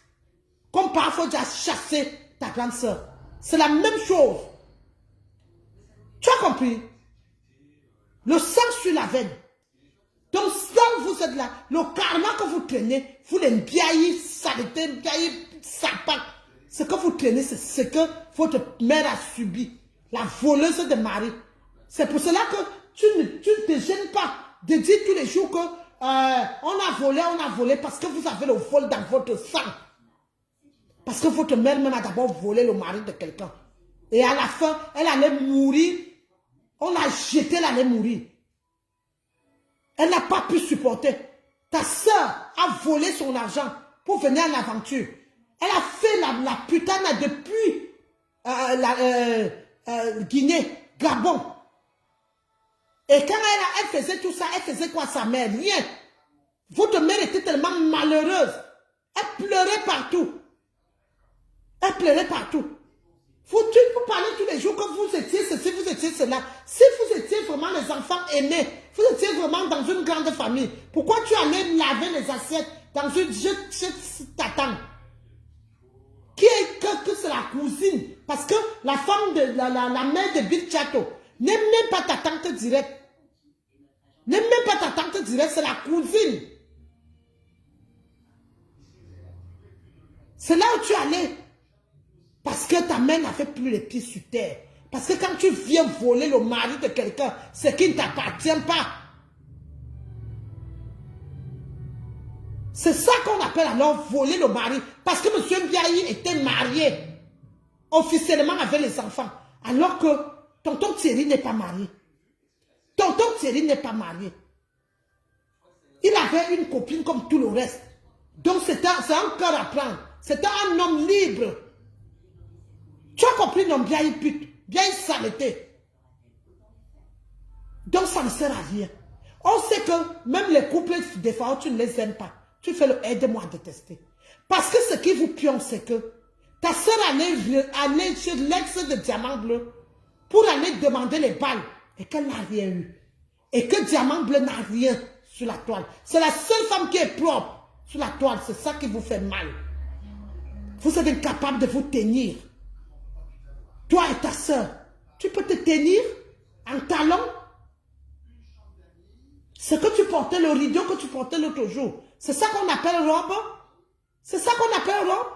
Comme parfois tu as chassé ta grande soeur. C'est la même chose. Tu as compris? Le sang sur la veine. Donc, quand vous êtes là, le karma que vous traînez, vous les biaillis, saletés, biaillis, sapins. Ce que vous traînez, c'est ce que votre mère a subi. La voleuse de mari. C'est pour cela que tu ne te gênes pas de dire tous les jours que on a volé parce que vous avez le vol dans votre sang. Parce que votre mère même a d'abord volé le mari de quelqu'un. Et à la fin, elle allait mourir. On l'a jeté, elle allait mourir. Elle n'a pas pu supporter. Ta soeur a volé son argent pour venir en aventure. Elle a fait la putana depuis Guinée, Gabon. Et quand elle faisait tout ça, elle faisait quoi sa mère? Rien. Votre mère était tellement malheureuse. Elle pleurait partout. Elle pleurait partout. Vous parlez tous les jours que vous étiez ceci, vous étiez cela. Si vous étiez vraiment les enfants aînés, vous étiez vraiment dans une grande famille, pourquoi tu allais laver les assiettes dans une ta tante? Qui est que c'est la cousine? Parce que la femme de la mère de Bill Chato n'aime même pas ta tante directe. N'aime même pas ta tante directe, c'est la cousine. C'est là où tu allais. Parce que ta mère n'avait plus les pieds sur terre. Parce que quand tu viens voler le mari de quelqu'un, c'est qui ne t'appartient pas. C'est ça qu'on appelle alors voler le mari. Parce que M. Biaï était marié officiellement avec les enfants. Alors que tonton Thierry n'est pas marié. Tonton Thierry n'est pas marié. Il avait une copine comme tout le reste. Donc c'est un cœur à prendre. C'était un homme libre. Tu as compris, non, bien il pute, bien il saleté. Donc ça ne sert à rien. On sait que même les couples, des fois, tu ne les aimes pas. Tu fais le aide-moi à détester. Parce que ce qui vous pionne, c'est que Ta soeur allait chez l'ex de Diamant Bleu pour aller demander les balles et qu'elle n'a rien eu. Et que Diamant Bleu n'a rien sur la toile. C'est la seule femme qui est propre sur la toile. C'est ça qui vous fait mal. Vous êtes incapable de vous tenir. Toi et ta soeur, tu peux te tenir en talon. Ce que tu portais, le rideau que tu portais l'autre jour, c'est ça qu'on appelle robe? C'est ça qu'on appelle robe?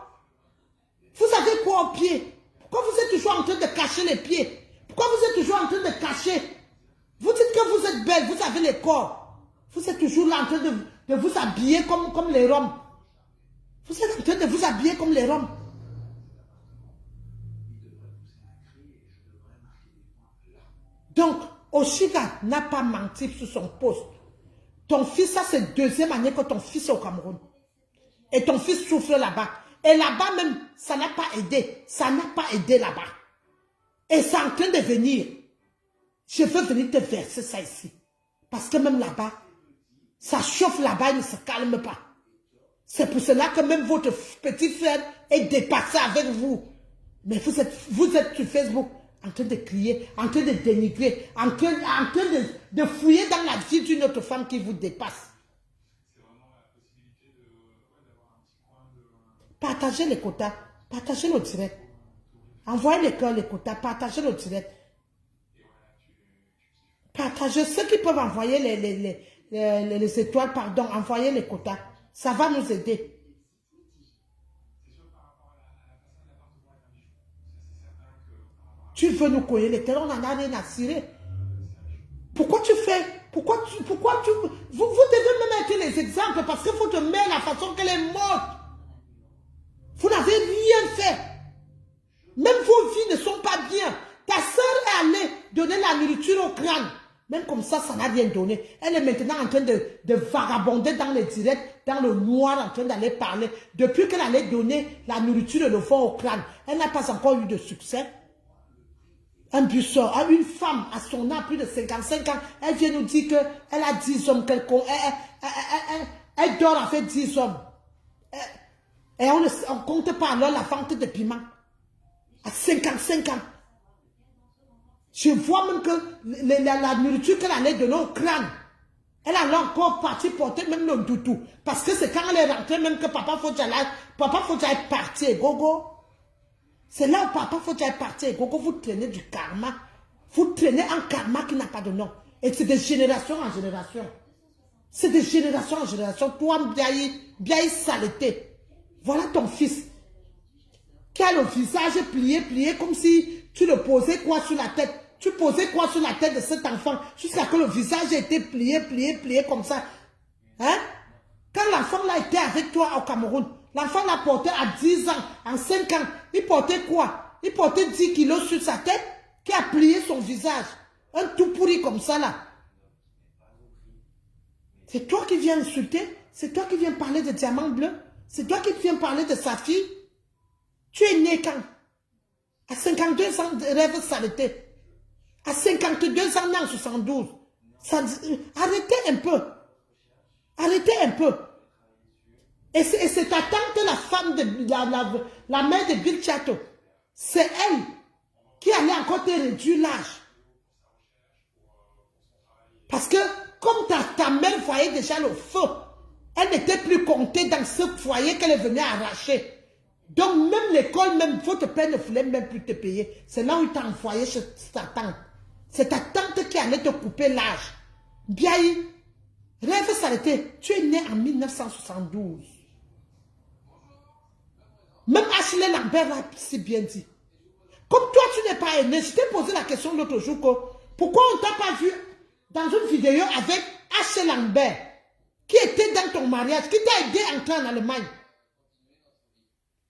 Vous avez quoi au pied? Pourquoi vous êtes toujours en train de cacher les pieds? Pourquoi vous êtes toujours en train de cacher? Vous dites que vous êtes belle, vous avez les corps. Vous êtes toujours là en train de vous habiller comme les Roms. Vous êtes en train de vous habiller comme les Roms. Donc, Oshiga n'a pas menti sur son poste. Ton fils, ça c'est deuxième année que ton fils est au Cameroun. Et ton fils souffre là-bas. Et là-bas même, ça n'a pas aidé. Ça n'a pas aidé là-bas. Et c'est en train de venir. Je veux venir te verser ça ici. Parce que même là-bas, ça chauffe là-bas, il ne se calme pas. C'est pour cela que même votre petit frère est dépassé avec vous. Mais vous êtes sur Facebook en train de crier, en train de dénigrer, en train de fouiller dans la vie d'une autre femme qui vous dépasse. Partagez les quotas, partagez le direct. Envoyez les cœurs, les quotas, partagez le direct. Partagez ceux qui peuvent envoyer les étoiles, pardon, envoyez les quotas. Ça va nous aider. Tu veux nous couiller les terres, on n'en a rien à cirer. Pourquoi tu fais? Vous devez même être les exemples parce qu'il faut te mettre la façon qu'elle est morte. Vous n'avez rien fait. Même vos vies ne sont pas bien. Ta soeur est allée donner la nourriture au crâne. Même comme ça, ça n'a rien donné. Elle est maintenant en train de vagabonder dans les directs, dans le noir, en train d'aller parler. Depuis qu'elle allait donner la nourriture et le fond au crâne, elle n'a pas encore eu de succès. Un busseur, une femme à son âge, plus de 55 ans, elle vient nous dire qu'elle a 10 hommes quelconques. Elle dort avec 10 hommes. Et on ne compte pas alors la vente de piment. À 55 ans. Je vois même que la nourriture qu'elle allait donner au crâne, elle allait encore partir porter même le doudou. Parce que c'est quand elle est rentrée même que Papa Fodja est parti. Gogo. C'est là où Papa Fodja est parti. Gogo, vous traînez du karma. Vous traînez un karma qui n'a pas de nom. Et c'est de génération en génération. C'est de génération en génération. Toi, Biaï saleté. Voilà ton fils. Qui a le visage plié comme si tu le posais quoi sur la tête. Tu posais quoi sur la tête de cet enfant jusqu'à ce que le visage était plié comme ça. Hein? Quand l'enfant là était avec toi au Cameroun, l'enfant l'a porté à 10 ans, en 5 ans. Il portait quoi? Il portait 10 kilos sur sa tête qui a plié son visage. Un tout pourri comme ça là. C'est toi qui viens insulter? C'est toi qui viens parler de Diamant Bleu? C'est toi qui viens parler de sa fille? Tu es né quand? À 52 ans de rêve saleté. À 52 ans, en 72. Arrêtez un peu. Arrêtez un peu. Et c'est ta tante, la femme de la mère de Bill Chato. C'est elle qui allait encore te réduire l'âge. Parce que comme ta mère voyait déjà le feu, elle n'était plus comptée dans ce foyer qu'elle venait arracher. Donc même l'école, même votre père ne voulait même plus te payer. C'est là où il t'a envoyé chez ta tante. C'est ta tante qui allait te couper l'âge. Biaï, rêve saleté, tu es né en 1972. Même Ashley Lambert l'a si bien dit. Comme toi, tu n'es pas né, je t'ai posé la question l'autre jour, pourquoi on ne t'a pas vu dans une vidéo avec Ashley Lambert, qui était dans ton mariage, qui t'a aidé à entrer en Allemagne,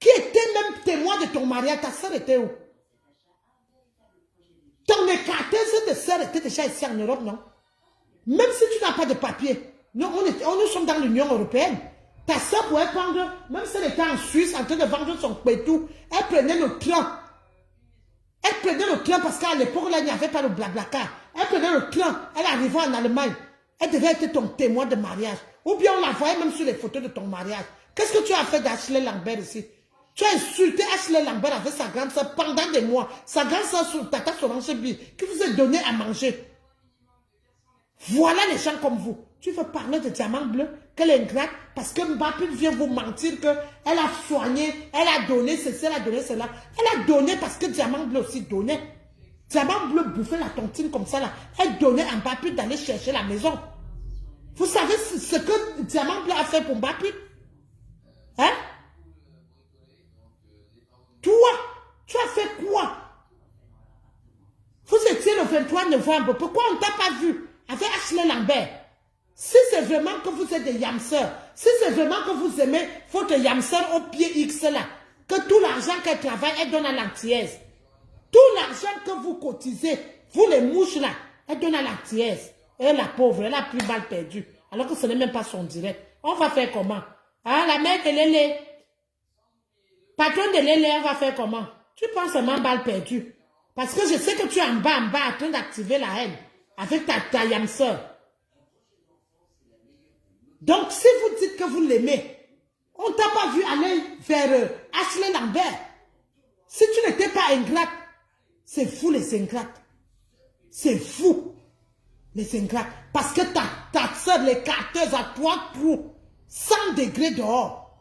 qui était même témoin de ton mariage, ta soeur était où? Ton écartaise de soeur était déjà ici en Europe, non? Même si tu n'as pas de papier, nous sommes dans l'Union européenne. Ta soeur pouvait prendre, même si elle était en Suisse en train de vendre son pétou, elle prenait le train. Elle prenait le train parce qu'à l'époque, là, il n'y avait pas le blablacar. Elle prenait le train, elle arrivait en Allemagne. Elle devait être ton témoin de mariage. Ou bien on la voyait même sur les photos de ton mariage. Qu'est-ce que tu as fait d'Ashley Lambert ici? Tu as insulté Ashley Lambert avec sa grande soeur pendant des mois. Sa grande soeur sur Tata Solange Bi, qui vous a donné à manger. Voilà les gens comme vous. Tu veux parler de Diamant Bleu, qu'elle est ingrate, parce que Mbappé vient vous mentir qu'elle a soigné, elle a donné ceci, elle a donné cela. Elle a donné parce que Diamant Bleu aussi donnait. Diamant Bleu bouffait la tontine comme ça là. Elle donnait à Mbappé d'aller chercher la maison. Vous savez ce que Diamant Bleu a fait pour Mbappé? Hein? Toi, tu as fait quoi? Vous étiez le 23 novembre. Pourquoi on ne t'a pas vu avec Ashley Lambert? Si c'est vraiment que vous êtes des yamseurs, si c'est vraiment que vous aimez votre yamseur au pied X là, que tout l'argent qu'elle travaille, elle donne à l'antillaise. Tout l'argent que vous cotisez, vous les mouches là, elle donne à l'antillaise. Et la pauvre, elle a plus mal perdu. Alors que ce n'est même pas son direct. On va faire comment? Ah, la mère de Lélé. Patron de Lélé, on va faire comment? Tu penses seulement balle perdue. Parce que je sais que tu es en bas, en train d'activer la haine. Avec ta yamseur. Donc, si vous dites que vous l'aimez, on ne t'a pas vu aller vers Ashley Lambert. Si tu n'étais pas ingrate, c'est vous les ingrates. C'est vous les ingrates. Parce que ta soeur, les carteuses à 3 trous, 100 degrés dehors.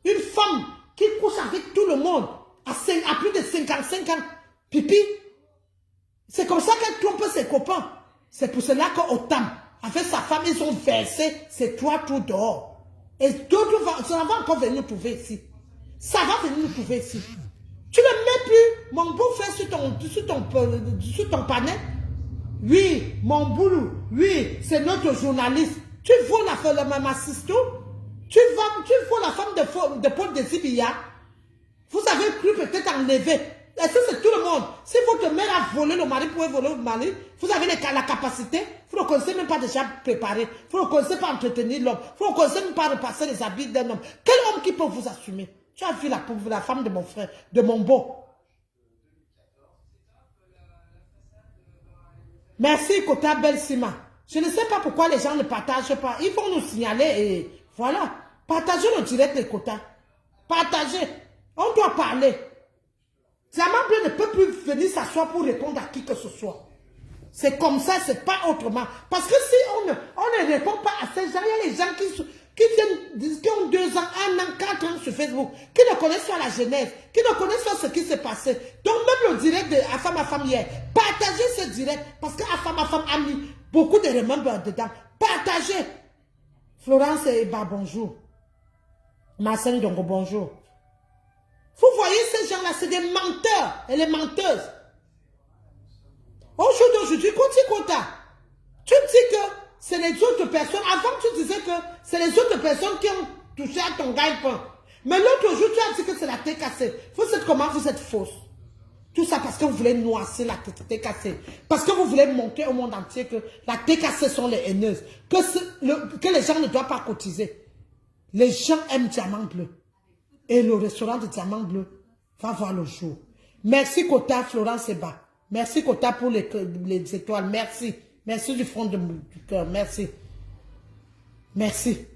Une femme qui couche avec tout le monde à plus de 55 ans. Pipi. C'est comme ça qu'elle trompe ses copains. C'est pour cela qu'Otam, avec sa femme, ils ont versé ces 3 trous dehors. Et d'autres, ça va encore venir nous trouver ici. Ça va venir nous trouver ici. Tu ne mets plus mon beau frère sur ton panel. Oui, mon boulot. Oui, c'est notre journaliste. Tu vois la même assistant. Tu vois la femme de Paul Désibia. Vous avez cru peut-être enlever. Et ça, c'est tout le monde. Si votre mère a volé le mari, vous pouvez voler le mari. Vous avez la capacité. Vous ne connaissez même pas déjà préparer. Vous ne connaissez pas entretenir l'homme. Vous ne connaissez même pas repasser les habits d'un homme. Quel homme qui peut vous assumer? Tu as vu la femme de mon frère, de mon beau. Merci, Kota Belsima. Je ne sais pas pourquoi les gens ne partagent pas. Ils vont nous signaler et voilà. Partagez le direct de Kota. Partagez. On doit parler. Diamant Bleu ne peut plus venir s'asseoir pour répondre à qui que ce soit. C'est comme ça, c'est pas autrement. Parce que si on ne répond pas à ces gens, il y a les gens qui ont 2 ans, 1 an, 4 ans sur Facebook, qui ne connaissent pas la Genève, qui ne connaissent pas ce qui s'est passé. Donc même le direct de Afam Afam hier, partagez ce direct, parce que Afam Afam a mis beaucoup de remember dedans. Partagez. Florence Eba, bonjour. Marcel Dongo, bonjour. Vous voyez ces gens-là, c'est des menteurs et les menteuses. Aujourd'hui, Kota, tu dis que c'est les autres personnes. Avant, tu disais que c'est les autres personnes qui ont touché à ton gagne-pain. Mais l'autre jour, tu as dit que c'est la TKC. Vous êtes comment? Vous êtes fausse. Tout ça parce que vous voulez noisser la TKC. Parce que vous voulez montrer au monde entier que la TKC sont les haineuses. Que les gens ne doivent pas cotiser. Les gens aiment Diamant Bleu. Et le restaurant de Diamant Bleu va voir le jour. Merci Kota, Florence Seba. Merci Kota pour les étoiles. Merci. Merci du fond du cœur. Merci. Merci.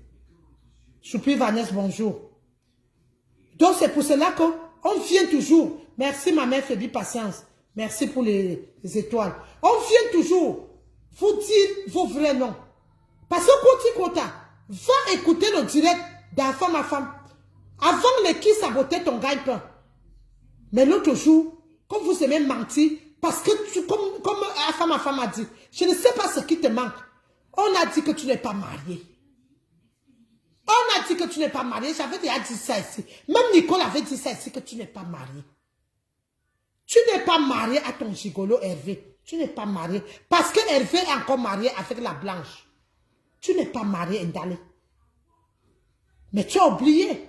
Choupi Vanessa, bonjour. Donc c'est pour cela qu'on vient toujours. Merci ma mère Fébi Patience. Merci pour les étoiles. On vient toujours vous dire vos vrais noms. Parce que Kota, va écouter le direct d'Enfant ma femme. Avant les qui sabotaient ton gagne-pain. Mais l'autre jour, comme vous aimez mentir, parce que comme ma femme a dit, je ne sais pas ce qui te manque. On a dit que tu n'es pas marié. On a dit que tu n'es pas marié. J'avais déjà dit ça ici. Même Nicole avait dit ça ici, que tu n'es pas marié. Tu n'es pas marié à ton gigolo Hervé. Tu n'es pas marié. Parce que Hervé est encore marié avec la blanche. Tu n'es pas marié, Ndale. Mais tu as oublié.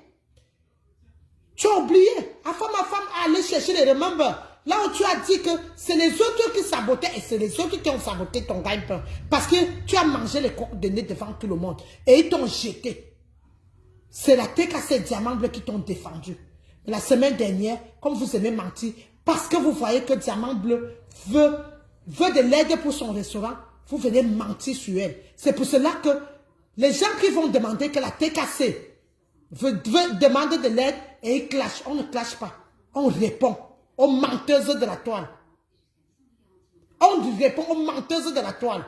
Tu as oublié. Avant ma femme a allé chercher les remembers. Là où tu as dit que c'est les autres qui sabotaient et c'est les autres qui ont saboté ton gagne-pain. Parce que tu as mangé les coques de nez devant tout le monde. Et ils t'ont jeté. C'est la TKC Diamant Bleu qui t'ont défendu. Mais la semaine dernière, comme vous aimez mentir, parce que vous voyez que Diamant Bleu veut de l'aide pour son restaurant, vous venez mentir sur elle. C'est pour cela que les gens qui vont demander que la TKC veut demander de l'aide, et ils clashent. On ne clash pas. On répond aux menteuses de la toile. On répond aux menteuses de la toile.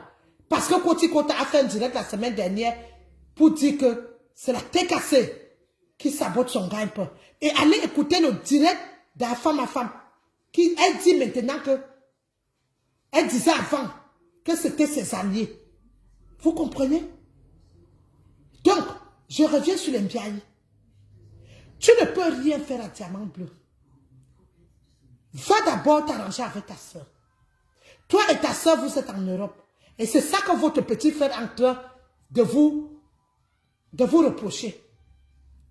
Parce que Koti Kota a fait un direct la semaine dernière pour dire que c'est la tête cassée qui sabote son gars un peu. Et allez écouter le direct de la femme à femme. Qui, elle dit maintenant que, elle disait avant que c'était ses alliés. Vous comprenez? Donc, je reviens sur les Mbiaye. Tu ne peux rien faire à Diamant Bleu. Va d'abord t'arranger avec ta soeur. Toi et ta soeur, vous êtes en Europe. Et c'est ça que votre petit frère est en train de vous reprocher.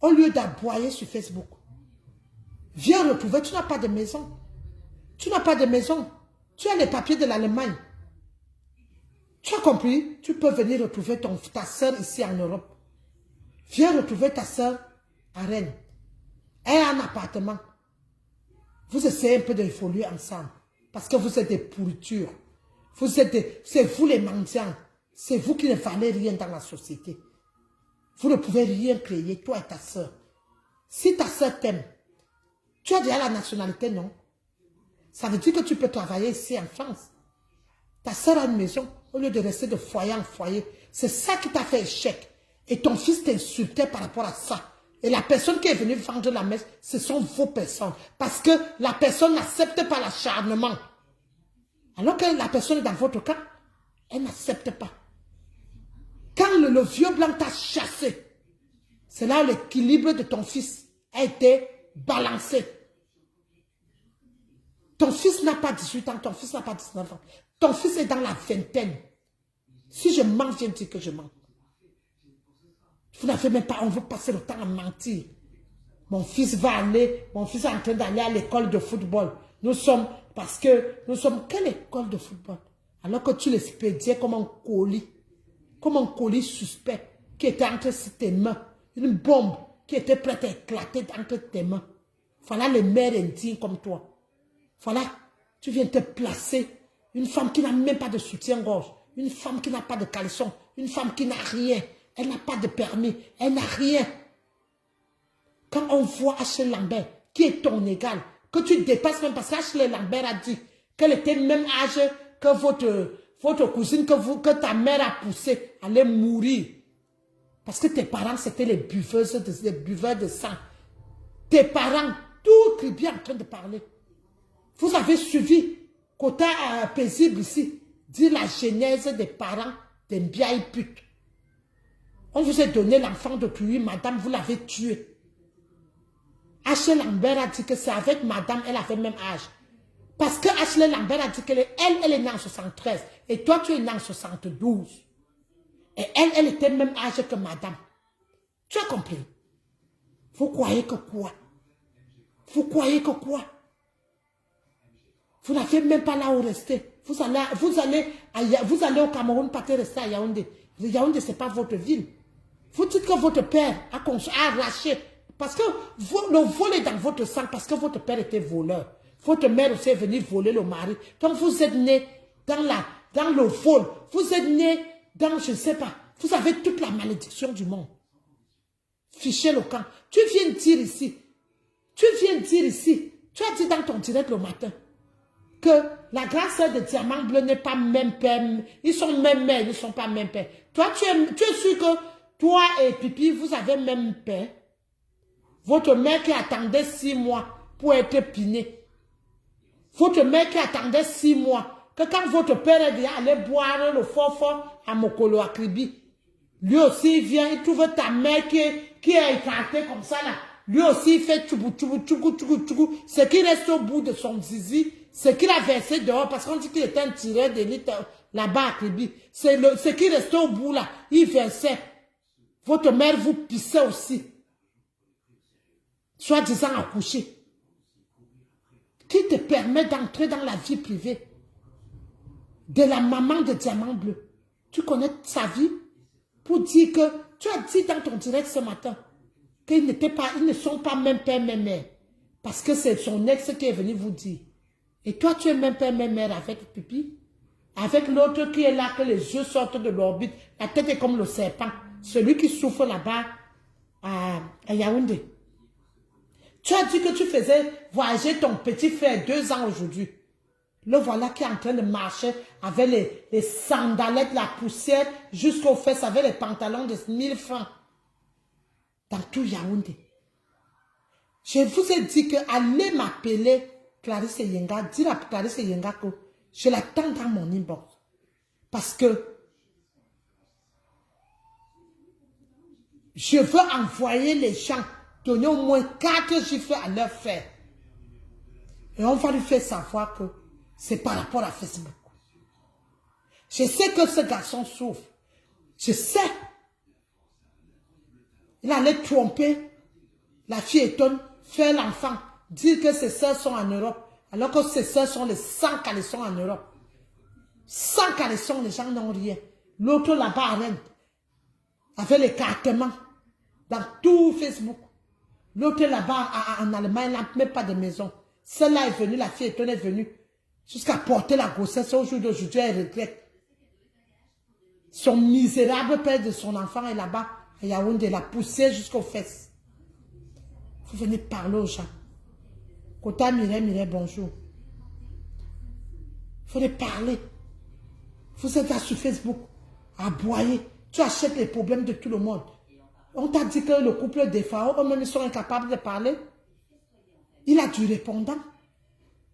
Au lieu d'aboyer sur Facebook. Viens retrouver, tu n'as pas de maison. Tu n'as pas de maison. Tu as les papiers de l'Allemagne. Tu as compris? Tu peux venir retrouver ta soeur ici en Europe. Viens retrouver ta soeur à Rennes. Elle a un appartement. Vous essayez un peu d'évoluer ensemble. Parce que vous êtes des pourritures. C'est vous les mendiants. C'est vous qui ne valez rien dans la société. Vous ne pouvez rien créer, toi et ta soeur. Si ta soeur t'aime, tu as déjà la nationalité, non? Ça veut dire que tu peux travailler ici en France. Ta soeur a une maison, au lieu de rester de foyer en foyer. C'est ça qui t'a fait échec. Et ton fils t'insultait par rapport à ça. Et la personne qui est venue vendre la messe, ce sont vos personnes. Parce que la personne n'accepte pas l'acharnement. Alors que la personne est dans votre camp, elle n'accepte pas. Quand le vieux blanc t'a chassé, c'est là où l'équilibre de ton fils a été balancé. Ton fils n'a pas 18 ans, ton fils n'a pas 19 ans. Ton fils est dans la vingtaine. Si je mens, viens dire que je mens. Vous n'avez même pas, on veut passer le temps à mentir. Mon fils est en train d'aller à l'école de football. Quelle école de football? Alors que tu l'expédiais comme un colis suspect qui était entre tes mains. Une bombe qui était prête à éclater entre tes mains. Voilà les mères indignes comme toi. Voilà, tu viens te placer. Une femme qui n'a même pas de soutien-gorge. Une femme qui n'a pas de caleçon. Une femme qui n'a rien. Elle n'a pas de permis. Elle n'a rien. Quand on voit Ashley Lambert, qui est ton égal, que tu dépasses même parce qu'Ashley Lambert a dit qu'elle était le même âge que votre cousine que ta mère a poussée, allait mourir. Parce que tes parents, c'était les buveurs de sang. Tes parents, tout Kribi est en train de parler. Vous avez suivi, côté paisible ici, dire la genèse des parents des Mbiaye putes. On vous a donné l'enfant de Cuyi, madame, vous l'avez tué. Ashley Lambert a dit que c'est avec madame, elle avait le même âge. Parce que Ashley Lambert a dit qu'elle est née en 73. Et toi, tu es né en 72. Et elle était le même âge que madame. Tu as compris? Vous croyez que quoi? Vous croyez que quoi? Vous n'avez même pas là où rester. Vous allez au Cameroun, pas rester à Yaoundé. Yaoundé, ce n'est pas votre ville. Vous dites que votre père a arraché. Parce que le vol est dans votre sang, parce que votre père était voleur. Votre mère aussi est venue voler le mari. Donc vous êtes né dans le vol. Vous êtes né dans, je ne sais pas, vous avez toute la malédiction du monde. Fichez le camp. Tu viens dire ici, tu as dit dans ton direct le matin, que la grande sœur de Diamant Bleu n'est pas même père. Ils sont même mère, ils ne sont pas même père. Toi, tu es sûr que toi et Pipi, vous avez même père. Votre mère qui attendait 6 mois pour être pinée. Votre mère qui attendait 6 mois. Que quand votre père est déjà allé boire le fort à Mokolo, à Kribi, lui aussi il vient, il trouve ta mère qui est écartée comme ça là. Lui aussi il fait tchoubou. Ce qui reste au bout de son zizi, ce qu'il a versé dehors, parce qu'on dit qu'il était un tireur d'élite là-bas à Kribi. Ce qui restait au bout là, il versait. Votre mère vous pissait aussi. Soi-disant accouché. Qui te permet d'entrer dans la vie privée de la maman de Diamant Bleu. Tu connais sa vie pour dire que tu as dit dans ton direct ce matin qu'ils ne sont pas même père, même mère. Parce que c'est son ex qui est venu vous dire. Et toi, tu es même père, même mère avec Pipi. Avec l'autre qui est là, que les yeux sortent de l'orbite. La tête est comme le serpent. Celui qui souffre là-bas à Yaoundé. Tu as dit que tu faisais voyager ton petit frère 2 ans aujourd'hui. Le voilà qui est en train de marcher avec les sandalettes, la poussière, jusqu'aux fesses, avec les pantalons de 1000 francs. Dans tout Yaoundé. Je vous ai dit que allez m'appeler Clarisse Yenga, dire à Clarisse Yenga que je l'attends dans mon inbox. Parce que je veux envoyer les gens, donner au moins 4 chiffres à leur frère. Et on va lui faire savoir que c'est par rapport à Facebook. Je sais que ce garçon souffre. Je sais. Il allait tromper la fille étonne, faire l'enfant, dire que ses soeurs sont en Europe, alors que ses soeurs sont les 100 caleçons en Europe. 100 caleçons, les gens n'ont rien. L'autre là-bas à Rennes, avec l'écartement, dans tout Facebook. L'autre là-bas en Allemagne n'a même pas de maison. Celle-là est venue, la fille étonne est venue, jusqu'à porter la grossesse. Au jour d'aujourd'hui, elle regrette. Son misérable père de son enfant est là-bas, à Yaoundé, l'a poussé jusqu'aux fesses. Vous venez parler aux gens. Kota Mireille, bonjour. Vous venez parler. Vous êtes là sur Facebook, à aboyer. Tu achètes les problèmes de tout le monde. On t'a dit que le couple des pharaons, eux-mêmes, ils sont incapables de parler. Il a du répondant.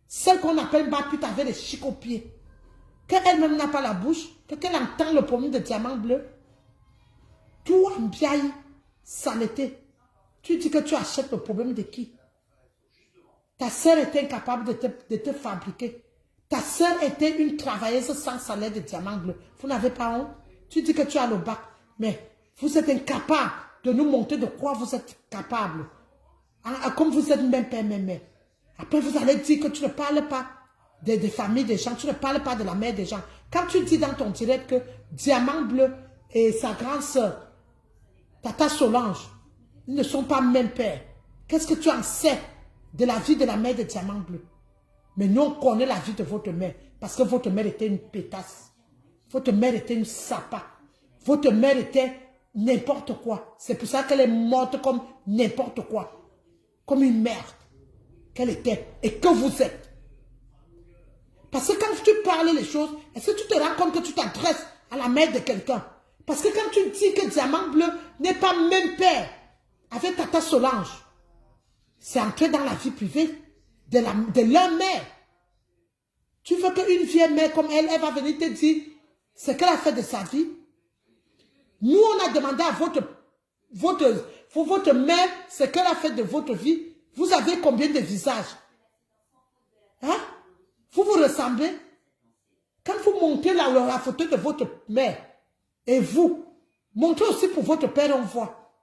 Celle qu'on appelle Bapute avait les chics aux pieds. Qu'elle-même n'a pas la bouche, qu'elle entend le problème de diamant bleu. Tout en biaille, saleté. Tu dis que tu achètes le problème de qui? Ta sœur était incapable de te fabriquer. Ta sœur était une travailleuse sans salaire de diamant bleu. Vous n'avez pas honte? Tu dis que tu as le bac, mais vous êtes incapable de nous montrer de quoi vous êtes capable. Comme vous êtes même père, même mère. Après, vous allez dire que tu ne parles pas des familles des gens, tu ne parles pas de la mère des gens. Quand tu dis dans ton direct que Diamant Bleu et sa grande sœur, Tata Solange, ils ne sont pas même père, qu'est-ce que tu en sais de la vie de la mère de Diamant Bleu? Mais nous, on connaît la vie de votre mère, parce que votre mère était une pétasse. Votre mère était une sapa. Votre mère était n'importe quoi. C'est pour ça qu'elle est morte comme n'importe quoi. Comme une merde qu'elle était et que vous êtes. Parce que quand tu parles les choses, est-ce que tu te rends compte que tu t'adresses à la mère de quelqu'un? Parce que quand tu dis que Diamant Bleu n'est pas même père avec Tata Solange, c'est entrer dans la vie privée de leur mère. Tu veux qu'une vieille mère comme elle va venir te dire ce qu'elle a fait de sa vie? Nous, on a demandé à votre mère ce qu'elle a fait de votre vie. Vous avez combien de visages? Hein? Vous vous ressemblez? Quand vous montrez la photo de votre mère, et vous, montrez aussi pour votre père, on voit.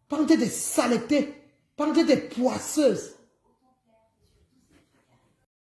Pendez des saletés, pendez des poisseuses.